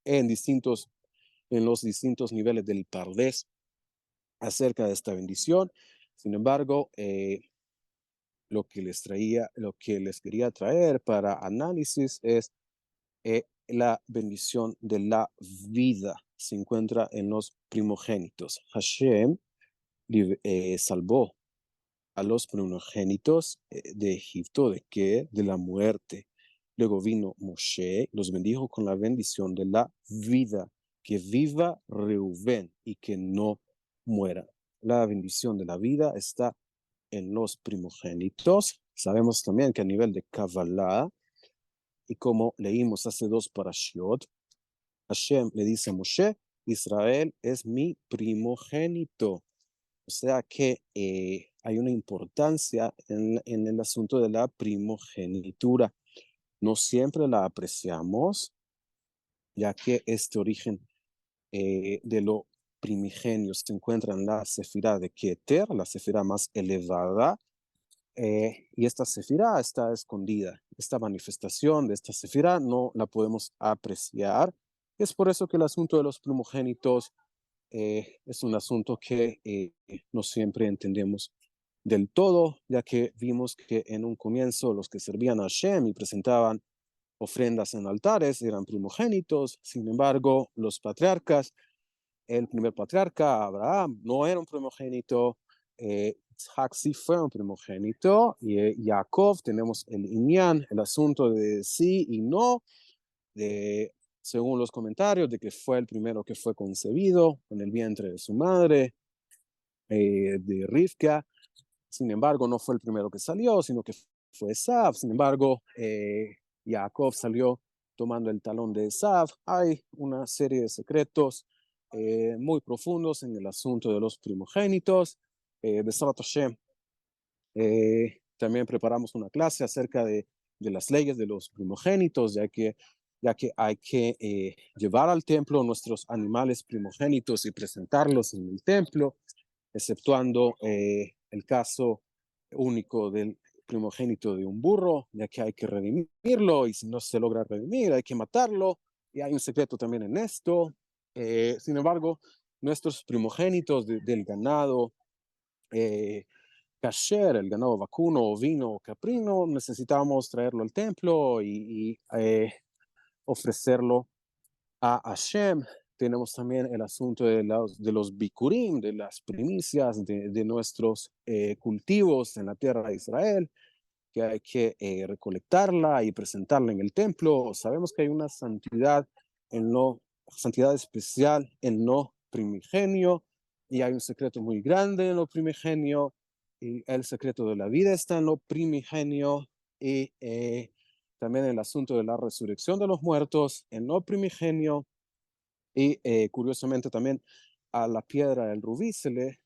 en los distintos niveles del Pardes acerca de esta bendición. Sin embargo, lo que les quería traer para análisis es la bendición de la vida. Se encuentra en los primogénitos. Hashem salvó a los primogénitos de Egipto, ¿de qué? De la muerte. Luego vino Moshe, los bendijo con la bendición de la vida, que viva Reuben y que no muera. La bendición de la vida está en los primogénitos. Sabemos también que a nivel de Kabbalah, y como leímos hace 2 parashiot, Hashem le dice a Moshe, Israel es mi primogénito. O sea que hay una importancia en el asunto de la primogenitura. No siempre la apreciamos, ya que este origen de lo primigenio se encuentra en la sefirá de Keter, la sefirá más elevada, y esta sefirá está escondida. Esta manifestación de esta sefirá no la podemos apreciar. Es por eso que el asunto de los primogénitos es un asunto que no siempre entendemos del todo, ya que vimos que en un comienzo los que servían a Hashem y presentaban ofrendas en altares eran primogénitos. Sin embargo, los patriarcas, el primer patriarca, Abraham, no era un primogénito. Isaac sí fue un primogénito. Y Jacob, tenemos el Inyan, el asunto de sí y no, según los comentarios, de que fue el primero que fue concebido en el vientre de su madre, de Rivka. Sin embargo, no fue el primero que salió, sino que fue Esav. Sin embargo, Jacob salió tomando el talón de Esav. Hay una serie de secretos muy profundos en el asunto de los primogénitos. Besrat Hashem, también preparamos una clase acerca de las leyes de los primogénitos, ya que hay que llevar al templo nuestros animales primogénitos y presentarlos en el templo, exceptuando el caso único del primogénito de un burro, ya que hay que redimirlo, y si no se logra redimir, hay que matarlo, y hay un secreto también en esto. Sin embargo, nuestros primogénitos del ganado, kasher, el ganado vacuno, ovino o caprino, necesitamos traerlo al templo y ofrecerlo a Hashem. Tenemos también el asunto de los bikurim, de las primicias de nuestros cultivos en la tierra de Israel, que hay que recolectarla y presentarla en el templo. Sabemos que hay una santidad especial en lo primigenio, y hay un secreto muy grande en lo primigenio, y el secreto de la vida está en lo primigenio, y también el asunto de la resurrección de los muertos en lo primigenio, y curiosamente también a la piedra del rubí se le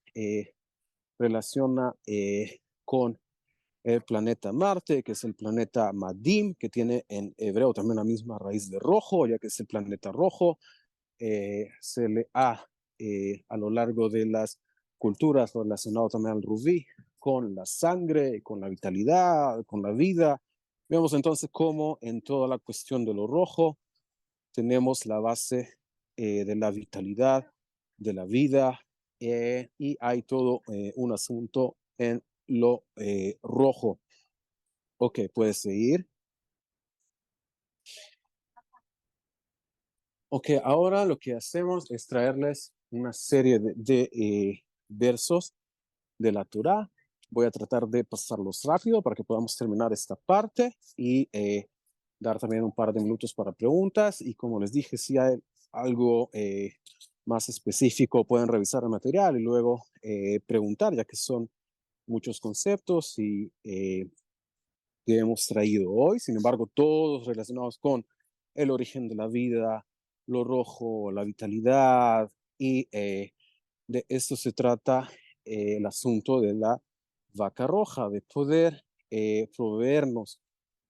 relaciona con el planeta Marte, que es el planeta Madim, que tiene en hebreo también la misma raíz de rojo, ya que es el planeta rojo. Se le ha a lo largo de las culturas relacionado también al rubí con la sangre, con la vitalidad, con la vida. Vemos entonces cómo en toda la cuestión de lo rojo tenemos la base de la vitalidad, de la vida, y hay todo un asunto en lo rojo. Ok, puedes seguir. Ok, ahora lo que hacemos es traerles una serie de versos de la Torá. Voy a tratar de pasarlos rápido para que podamos terminar esta parte y dar también un par de minutos para preguntas. Y como les dije, si hay algo más específico, pueden revisar el material y luego preguntar, ya que son muchos conceptos y que hemos traído hoy. Sin embargo, todos relacionados con el origen de la vida, lo rojo, la vitalidad, y de esto se trata el asunto de la vaca roja, de poder proveernos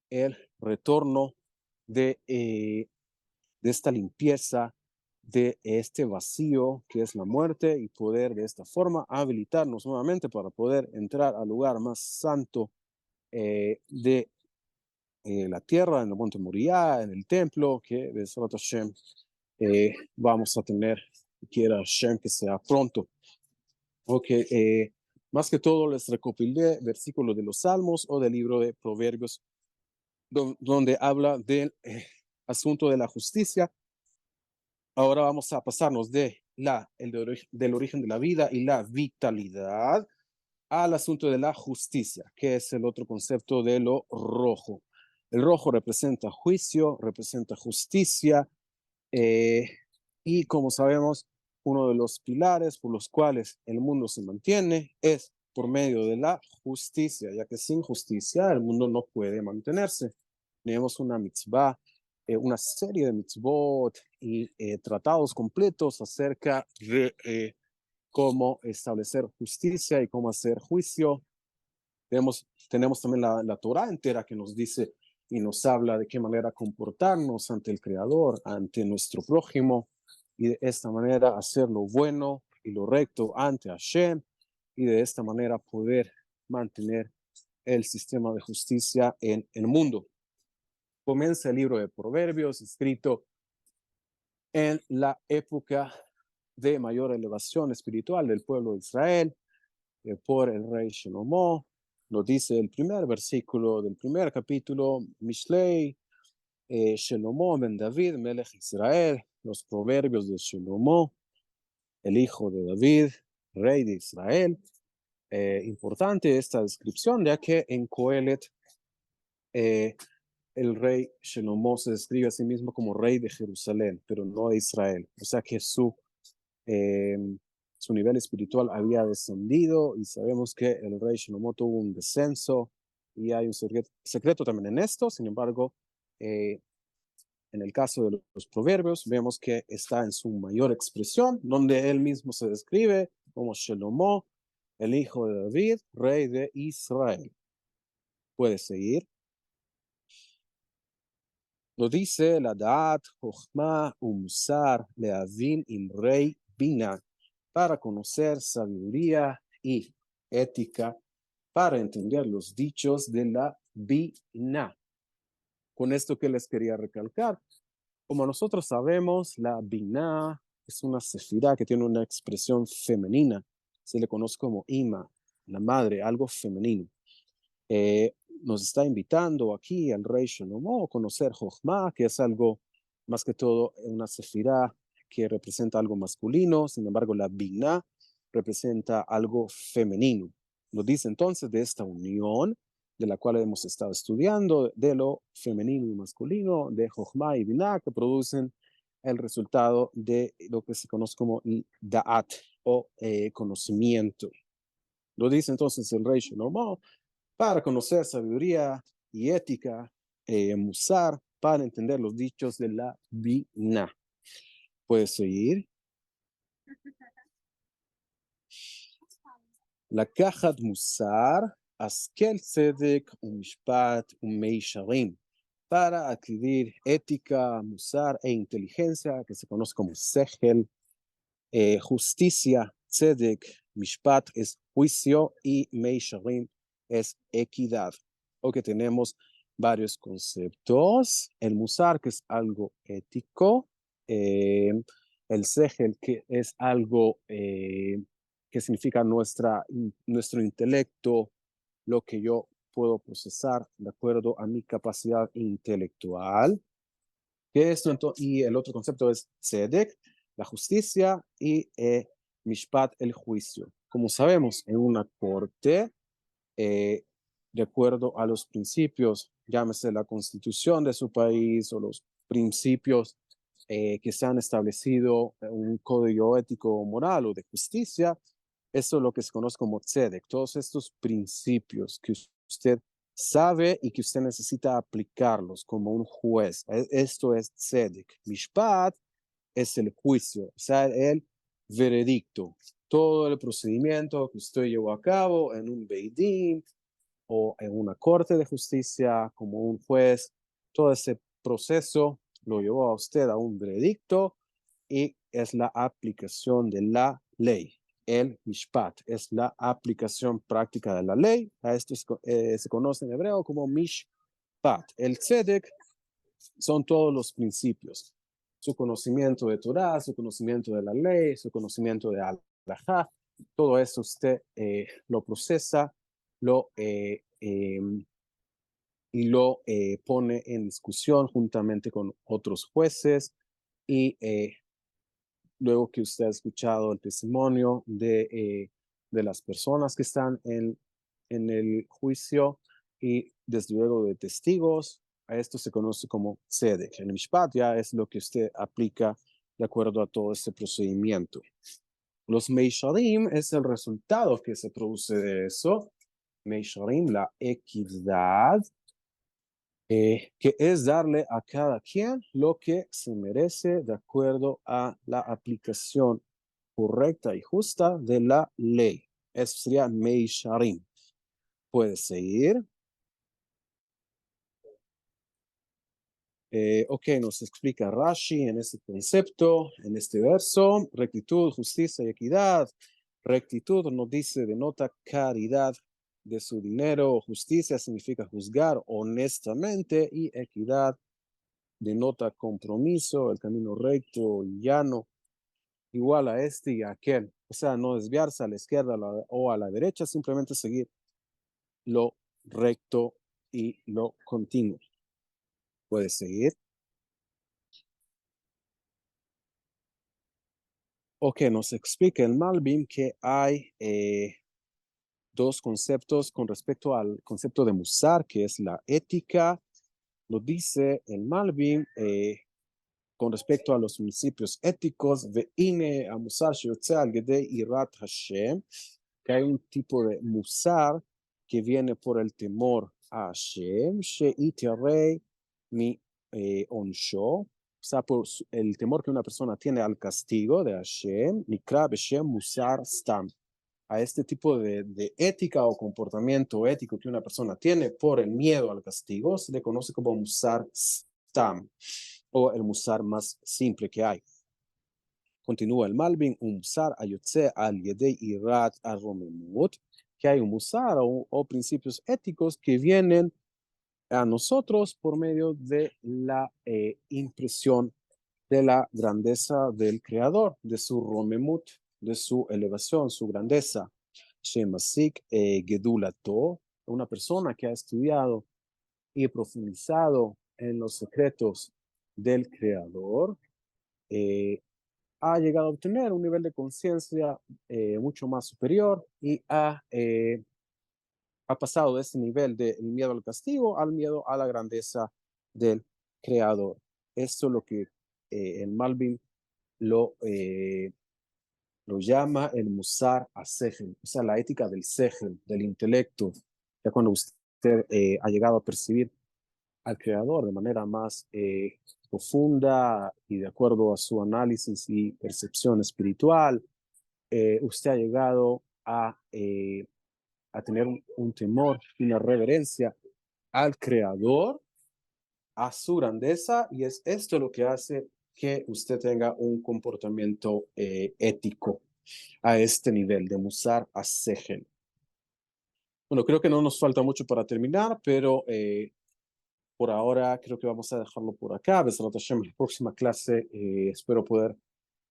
el retorno de esta limpieza, de este vacío que es la muerte, y poder de esta forma habilitarnos nuevamente para poder entrar al lugar más santo de la tierra, en el monte Moriah, en el templo, que Besrat Hashem vamos a tener, quiera Hashem que sea pronto. Ok, más que todo les recopilé versículos de los Salmos o del libro de Proverbios, donde habla del asunto de la justicia. Ahora vamos a pasarnos del origen de la vida y la vitalidad al asunto de la justicia, que es el otro concepto de lo rojo. El rojo representa juicio, representa justicia, y como sabemos, uno de los pilares por los cuales el mundo se mantiene es por medio de la justicia, ya que sin justicia el mundo no puede mantenerse. Tenemos una mitzvah, una serie de mitzvot y tratados completos acerca de cómo establecer justicia y cómo hacer juicio. Tenemos también la Torah entera que nos dice y nos habla de qué manera comportarnos ante el Creador, ante nuestro prójimo, y de esta manera hacer lo bueno y lo recto ante Hashem, y de esta manera poder mantener el sistema de justicia en el mundo. Comienza el libro de Proverbios, escrito en la época de mayor elevación espiritual del pueblo de Israel, por el rey Shlomo. Lo dice el primer versículo del primer capítulo, Mishlei, Shelomo ben David, Melech Israel, los proverbios de Shelomo, el hijo de David, rey de Israel. Importante esta descripción, ya que en Coelet el rey Shelomo se describe a sí mismo como rey de Jerusalén, pero no de Israel. O sea que su nivel espiritual había descendido y sabemos que el rey Shelomo tuvo un descenso y hay un secreto también en esto. Sin embargo, en el caso de los proverbios, vemos que está en su mayor expresión, donde él mismo se describe como Shelomo, el hijo de David, rey de Israel. Puede seguir. Lo dice la Da'at, Jochma, Musar, Leavin, Imrei, Bina, para conocer sabiduría y ética, para entender los dichos de la Bina. Con esto que les quería recalcar, como nosotros sabemos, la Binah es una sefirá que tiene una expresión femenina. Se le conoce como Ima, la madre, algo femenino. Nos está invitando aquí al rey Shlomo a conocer Jochma, que es algo más que todo una sefirá que representa algo masculino. Sin embargo, la Binah representa algo femenino. Nos dice entonces de esta unión de la cual hemos estado estudiando, de lo femenino y masculino, de Jochma y Binah, que producen el resultado de lo que se conoce como Da'at o conocimiento. Lo dice entonces el rey Shlomo para conocer sabiduría y ética, Musar, para entender los dichos de la Binah. ¿Puedes seguir? לקחת מוסר, השכל צדק ומשפט ומישרים, para adquirir ética, musar e inteligencia, que se conoce como sehel, justicia, tzedek, mishpat es juicio y meisharim es equidad. O que tenemos varios conceptos. El musar, que es algo ético, el sehel, que es algo que significa nuestro intelecto, lo que yo puedo procesar de acuerdo a mi capacidad intelectual. Que esto, y el otro concepto es tzedek, la justicia, y mishpat, el juicio. Como sabemos, en una corte, de acuerdo a los principios, llámese la constitución de su país o los principios que se han establecido, un código ético moral o de justicia, eso es lo que se conoce como tzedek, todos estos principios que usted sabe y que usted necesita aplicarlos como un juez. Esto es tzedek. Mishpat es el juicio, o sea, el veredicto, todo el procedimiento que usted llevó a cabo en un beidín o en una corte de justicia como un juez, todo ese proceso lo llevó a usted a un veredicto y es la aplicación de la ley. El mishpat es la aplicación práctica de la ley. A esto se conoce en hebreo como mishpat. El tzedek son todos los principios. Su conocimiento de Torah, su conocimiento de la ley, su conocimiento de Halajá, todo eso usted lo procesa, lo y lo pone en discusión juntamente con otros jueces y luego que usted ha escuchado el testimonio de las personas que están en el juicio y desde luego de testigos, a esto se conoce como tzedek. El mishpat ya es lo que usted aplica de acuerdo a todo este procedimiento. Los meisharim es el resultado que se produce de eso. Meisharim, la equidad, que es darle a cada quien lo que se merece de acuerdo a la aplicación correcta y justa de la ley. Eso sería Meisharim. Puedes seguir. Ok, nos explica Rashi en este concepto, en este verso, rectitud, justicia y equidad. Rectitud nos dice, denota caridad de su dinero. Justicia significa juzgar honestamente y equidad denota compromiso, el camino recto, llano, igual a este y a aquel. O sea, no desviarse a la izquierda o a la derecha, simplemente seguir lo recto y lo continuo. Puede seguir. Ok, nos explica el Malbim que hay dos conceptos con respecto al concepto de Musar, que es la ética. Lo dice el Malbim con respecto a los principios éticos, ve'ine a Musar sheyotze al gedei irat Hashem, que hay un tipo de Musar que viene por el temor a Hashem, she'itiarei mi onsho, o sea, por el temor que una persona tiene al castigo de Hashem, nikra beshem musar stam. A este tipo de ética o comportamiento ético que una persona tiene por el miedo al castigo se le conoce como musar stam o el musar más simple que hay. Continúa el Malbim, un musar ayotze al yedei irat aromemut, que hay un musar o principios éticos que vienen a nosotros por medio de la impresión de la grandeza del Creador, de su romemut, de su elevación, su grandeza. Shemasik gedulato, una persona que ha estudiado y profundizado en los secretos del Creador, ha llegado a obtener un nivel de conciencia mucho más superior y ha pasado de ese nivel del miedo al castigo al miedo a la grandeza del Creador. Esto es lo que el Malbim lo llama el musar a Sehel, o sea, la ética del Sehel, del intelecto. Ya cuando usted ha llegado a percibir al Creador de manera más profunda y de acuerdo a su análisis y percepción espiritual, usted ha llegado a tener un temor y una reverencia al Creador, a su grandeza, y es esto lo que hace que usted tenga un comportamiento ético a este nivel de Musar a Sehel. Bueno, creo que no nos falta mucho para terminar, pero por ahora creo que vamos a dejarlo por acá. Besrat Hashem, en la próxima clase espero poder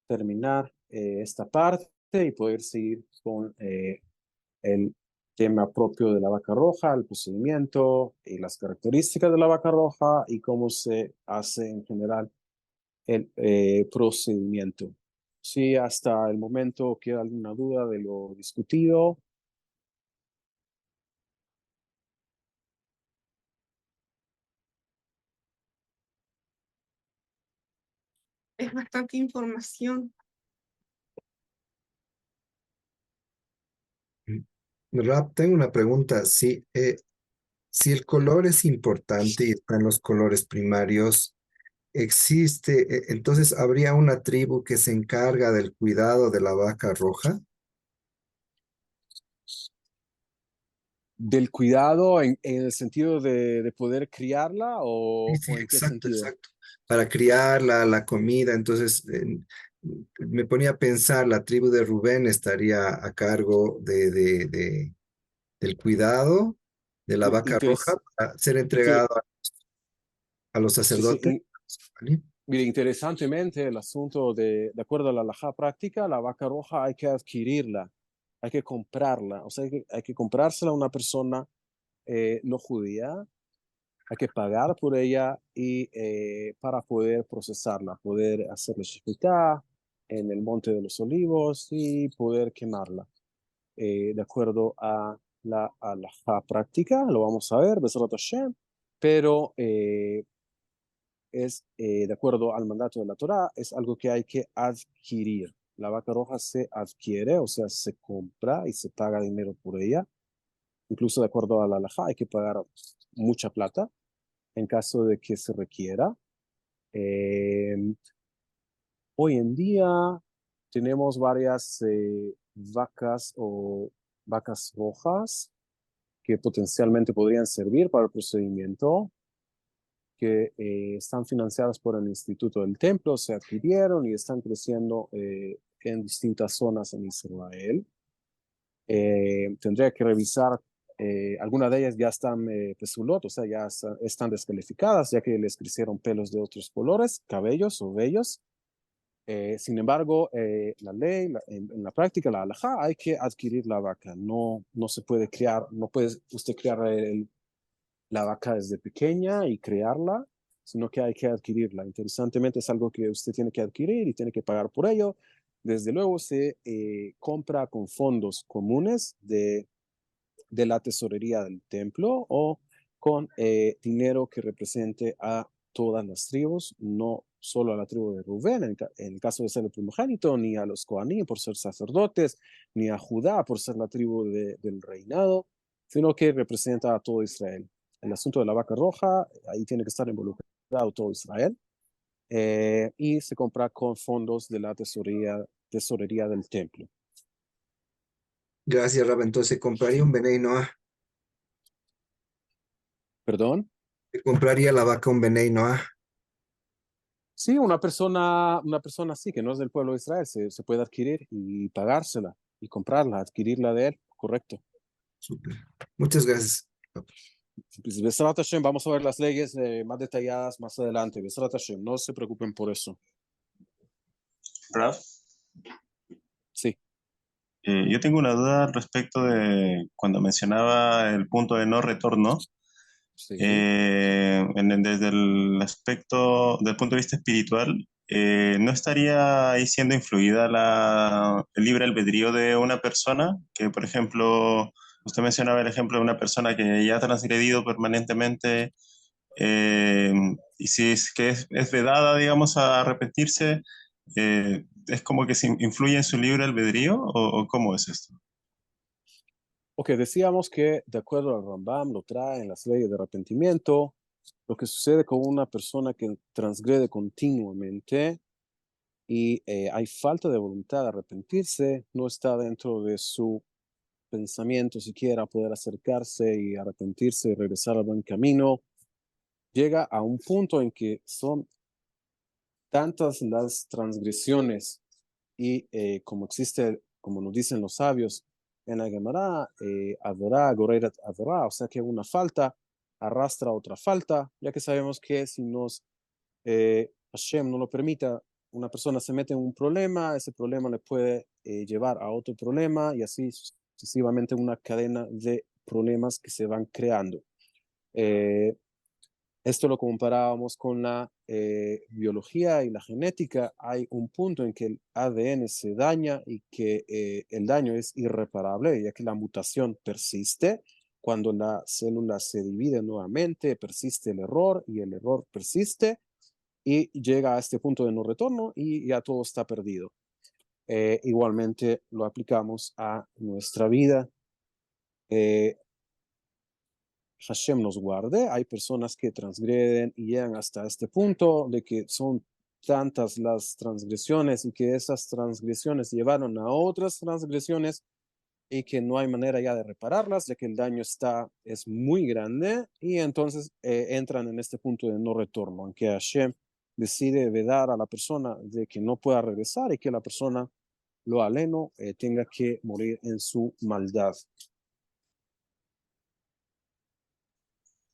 terminar esta parte y poder seguir con el tema propio de la vaca roja, el procedimiento y las características de la vaca roja y cómo se hace en general el procedimiento. Si hasta el momento queda alguna duda de lo discutido. Es bastante información. Rap, tengo una pregunta. Si el color es importante y están los colores primarios, entonces habría una tribu que se encarga del cuidado de la vaca roja. Del cuidado en el sentido de poder criarla Sí, sí, o en qué exacto, sentido? exacto. Para criarla, la comida. Entonces, me ponía a pensar, la tribu de Rubén estaría a cargo del cuidado de la vaca roja Interes, para ser inter, entregado a los sí, sí, sacerdotes. ¿Vale? mire, interesantemente el asunto de acuerdo a la halajá práctica, la vaca roja hay que adquirirla, hay que comprarla, o sea, hay que comprársela a una persona no judía, hay que pagar por ella y para poder procesarla, poder hacerle shefitá en el Monte de los Olivos y poder quemarla. De acuerdo a la halajá práctica, lo vamos a ver, Besrat Hashem, pero es, de acuerdo al mandato de la Torá, es algo que hay que adquirir. La vaca roja se adquiere, o sea, se compra y se paga dinero por ella. Incluso de acuerdo a la halajá, hay que pagar mucha plata en caso de que se requiera. Eh, Hoy en día tenemos varias vacas o vacas rojas que potencialmente podrían servir para el procedimiento, que están financiadas por el Instituto del Templo, se adquirieron y están creciendo en distintas zonas en Israel. Tendría que revisar, algunas de ellas ya están pesulot, o sea, ya están descalificadas, ya que les crecieron pelos de otros colores, cabellos o vellos. Sin embargo, la ley, en la práctica, la halajá, hay que adquirir la vaca. No, no se puede criar, no puede usted criar la vaca desde pequeña y criarla, sino que hay que adquirirla. Interesantemente, es algo que usted tiene que adquirir y tiene que pagar por ello. Desde luego, se compra con fondos comunes de la tesorería del templo o con dinero que represente a todas las tribus, no solo a la tribu de Rubén, en el caso de ser el primogénito, ni a los Coaní por ser sacerdotes, ni a Judá por ser la tribu del reinado, sino que representa a todo Israel. El asunto de la vaca roja, ahí tiene que estar involucrado todo Israel, y se compra con fondos de la tesorería del templo. Gracias, Rab. Entonces compraría un Benei Noah. ¿Perdón? Compraría la vaca un Benei Noah. Sí, una persona así, que no es del pueblo de Israel, se puede adquirir y pagársela y comprarla, adquirirla de él, correcto. Súper. Muchas gracias. Pues, Besrat Hashem, vamos a ver las leyes más detalladas más adelante. Besrat Hashem, no se preocupen por eso. Raf, Sí, yo tengo una duda al respecto de cuando mencionaba el punto de no retorno. sí. Desde el aspecto, del punto de vista espiritual, ¿no estaría ahí siendo influida el libre albedrío de una persona? Que, por ejemplo, usted mencionaba el ejemplo de una persona que ya ha transgredido permanentemente, y si es que es vedada, digamos, a arrepentirse, ¿es como que se influye en su libre albedrío o cómo es esto? Ok, decíamos que de acuerdo al Rambam lo trae en las leyes de arrepentimiento. Lo que sucede con una persona que transgrede continuamente y hay falta de voluntad de arrepentirse, no está dentro de su pensamiento siquiera poder acercarse y arrepentirse y regresar al buen camino, llega a un punto en que son tantas las transgresiones y como existe, como nos dicen los sabios en la Gemara, Averá, Goreret Averá, o sea que una falta arrastra otra falta, ya que sabemos que si Hashem no lo permita, una persona se mete en un problema, ese problema le puede llevar a otro problema y así sucesivamente una cadena de problemas que se van creando. Eh, Esto lo comparábamos con la biología y la genética. Hay un punto en que el ADN se daña y que el daño es irreparable, ya que la mutación persiste. Cuando la célula se divide nuevamente, persiste el error y el error persiste y llega a este punto de no retorno y ya todo está perdido. Igualmente lo aplicamos a nuestra vida. Hashem nos guarde, hay personas que transgreden y llegan hasta este punto de que son tantas las transgresiones y que esas transgresiones llevaron a otras transgresiones y que no hay manera ya de repararlas, ya que el daño es muy grande y entonces entran en este punto de no retorno, en que Hashem decide vedar a la persona de que no pueda regresar y que la persona, lo aleno, tenga que morir en su maldad.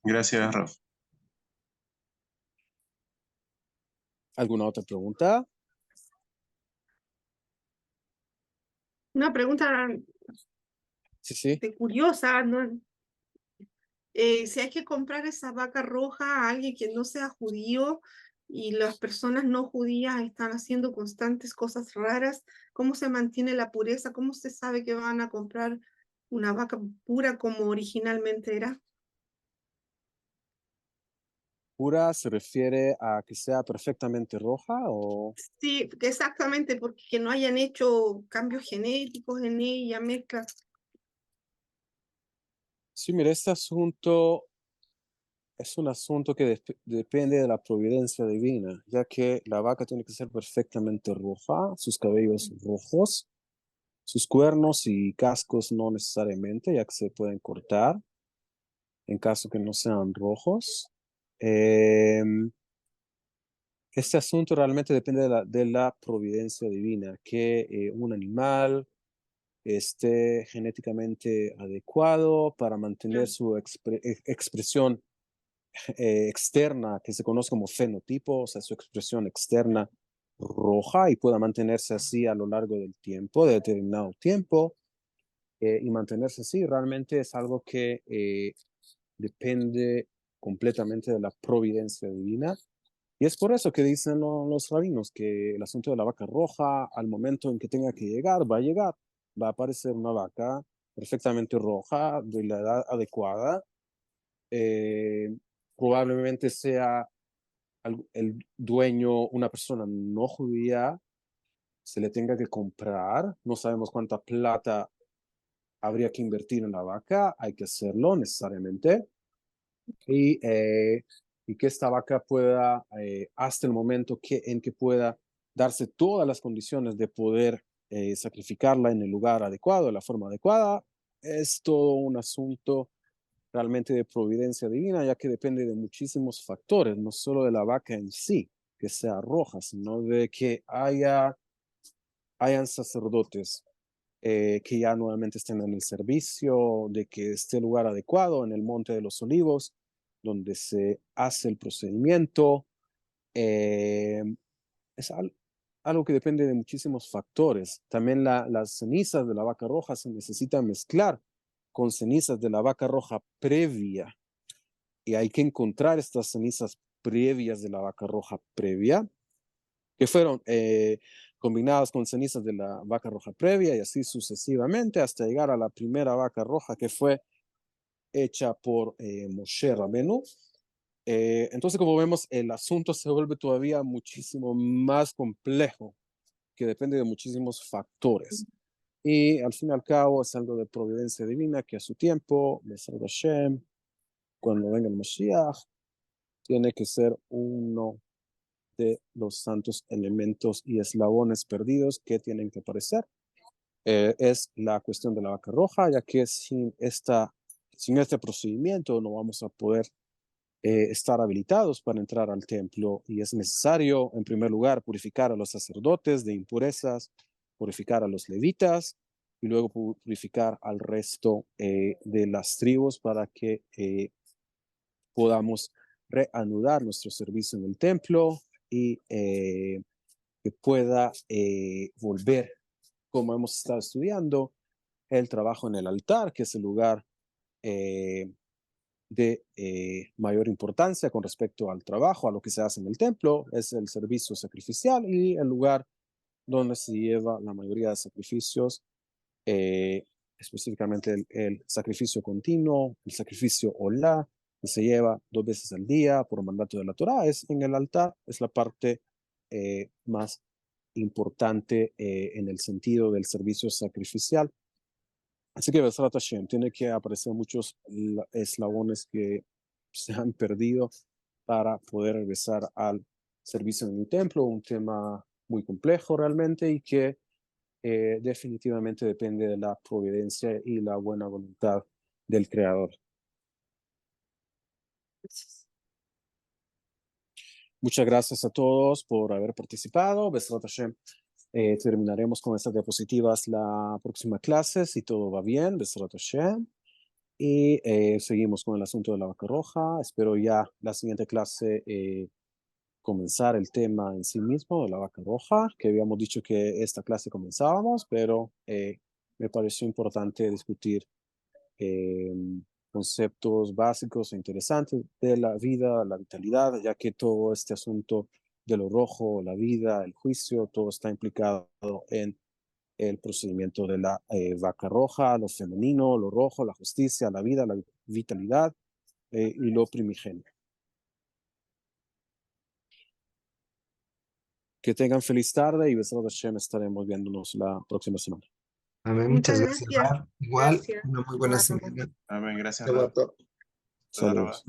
Gracias, Raf. ¿Alguna otra pregunta? Una pregunta Sí. curiosa, ¿no? Si hay que comprar esa vaca roja a alguien que no sea judío y las personas no judías están haciendo constantes cosas raras, ¿cómo se mantiene la pureza? ¿Cómo se sabe que van a comprar una vaca pura como originalmente era? ¿Pura se refiere a que sea perfectamente roja o...? Sí, exactamente, porque que no hayan hecho cambios genéticos en ella, mezclas. Sí, mire, este asunto es un asunto que depende de la providencia divina, ya que la vaca tiene que ser perfectamente roja, sus cabellos rojos, sus cuernos y cascos no necesariamente, ya que se pueden cortar en caso que no sean rojos. Este asunto realmente depende de la providencia divina, que un animal esté genéticamente adecuado para mantener su expresión externa, que se conoce como fenotipo, o sea, su expresión externa roja y pueda mantenerse así a lo largo del tiempo, de determinado tiempo, y mantenerse así realmente es algo que depende completamente de la providencia divina. Y es por eso que dicen los rabinos que el asunto de la vaca roja, al momento en que tenga que llegar, va a llegar. Va a aparecer una vaca perfectamente roja, de la edad adecuada. Probablemente sea el dueño una persona no judía, se le tenga que comprar. No sabemos cuánta plata habría que invertir en la vaca, hay que hacerlo necesariamente. Y que esta vaca pueda, hasta el momento en que pueda darse todas las condiciones de poder sacrificarla en el lugar adecuado, de la forma adecuada, es todo un asunto realmente de providencia divina, ya que depende de muchísimos factores, no solo de la vaca en sí, que sea roja, sino de que hayan sacerdotes que ya nuevamente estén en el servicio, de que esté el lugar adecuado en el Monte de los Olivos, donde se hace el procedimiento. Es algo que depende de muchísimos factores. También las cenizas de la vaca roja se necesitan mezclar con cenizas de la vaca roja previa. Y hay que encontrar estas cenizas previas de la vaca roja previa, que fueron combinadas con cenizas de la vaca roja previa y así sucesivamente hasta llegar a la primera vaca roja que fue hecha por Moshe Rabenu. Entonces, como vemos, el asunto se vuelve todavía muchísimo más complejo, que depende de muchísimos factores. Y al fin y al cabo es algo de providencia divina que a su tiempo, Besar Hashem, cuando venga el Mashiach, tiene que ser uno de los santos elementos y eslabones perdidos que tienen que aparecer. Es la cuestión de la vaca roja, ya que sin este procedimiento no vamos a poder estar habilitados para entrar al templo y es necesario, en primer lugar, purificar a los sacerdotes de impurezas, purificar a los levitas y luego purificar al resto de las tribus para que podamos reanudar nuestro servicio en el templo y que pueda volver, como hemos estado estudiando, el trabajo en el altar, que es el lugar de mayor importancia con respecto al trabajo, a lo que se hace en el templo, es el servicio sacrificial y el lugar donde se lleva la mayoría de sacrificios, específicamente el sacrificio continuo, el sacrificio olá, que se lleva 2 veces al día por mandato de la Torá, es en el altar, es la parte más importante en el sentido del servicio sacrificial. Así que Besrat Hashem, tiene que aparecer muchos eslabones que se han perdido para poder regresar al servicio en el templo, un tema muy complejo realmente y que definitivamente depende de la providencia y la buena voluntad del Creador. Muchas gracias a todos por haber participado. Besrat Hashem. Terminaremos con estas diapositivas la próxima clase, si todo va bien, Besrat Hashem. Y seguimos con el asunto de la vaca roja. Espero ya la siguiente clase comenzar el tema en sí mismo de la vaca roja, que habíamos dicho que esta clase comenzábamos, pero me pareció importante discutir conceptos básicos e interesantes de la vida, la vitalidad, ya que todo este asunto de lo rojo, la vida, el juicio, todo está implicado en el procedimiento de la vaca roja, lo femenino, lo rojo, la justicia, la vida, la vitalidad y lo primigenio. Que tengan feliz tarde y Besrat Hashem estaremos viéndonos la próxima semana. Amén. Muchas Muchas gracias, gracias. Rab. Igual, Gracias. una muy buena Shabbat semana. Amén, gracias. Shabbat tov. Saludos.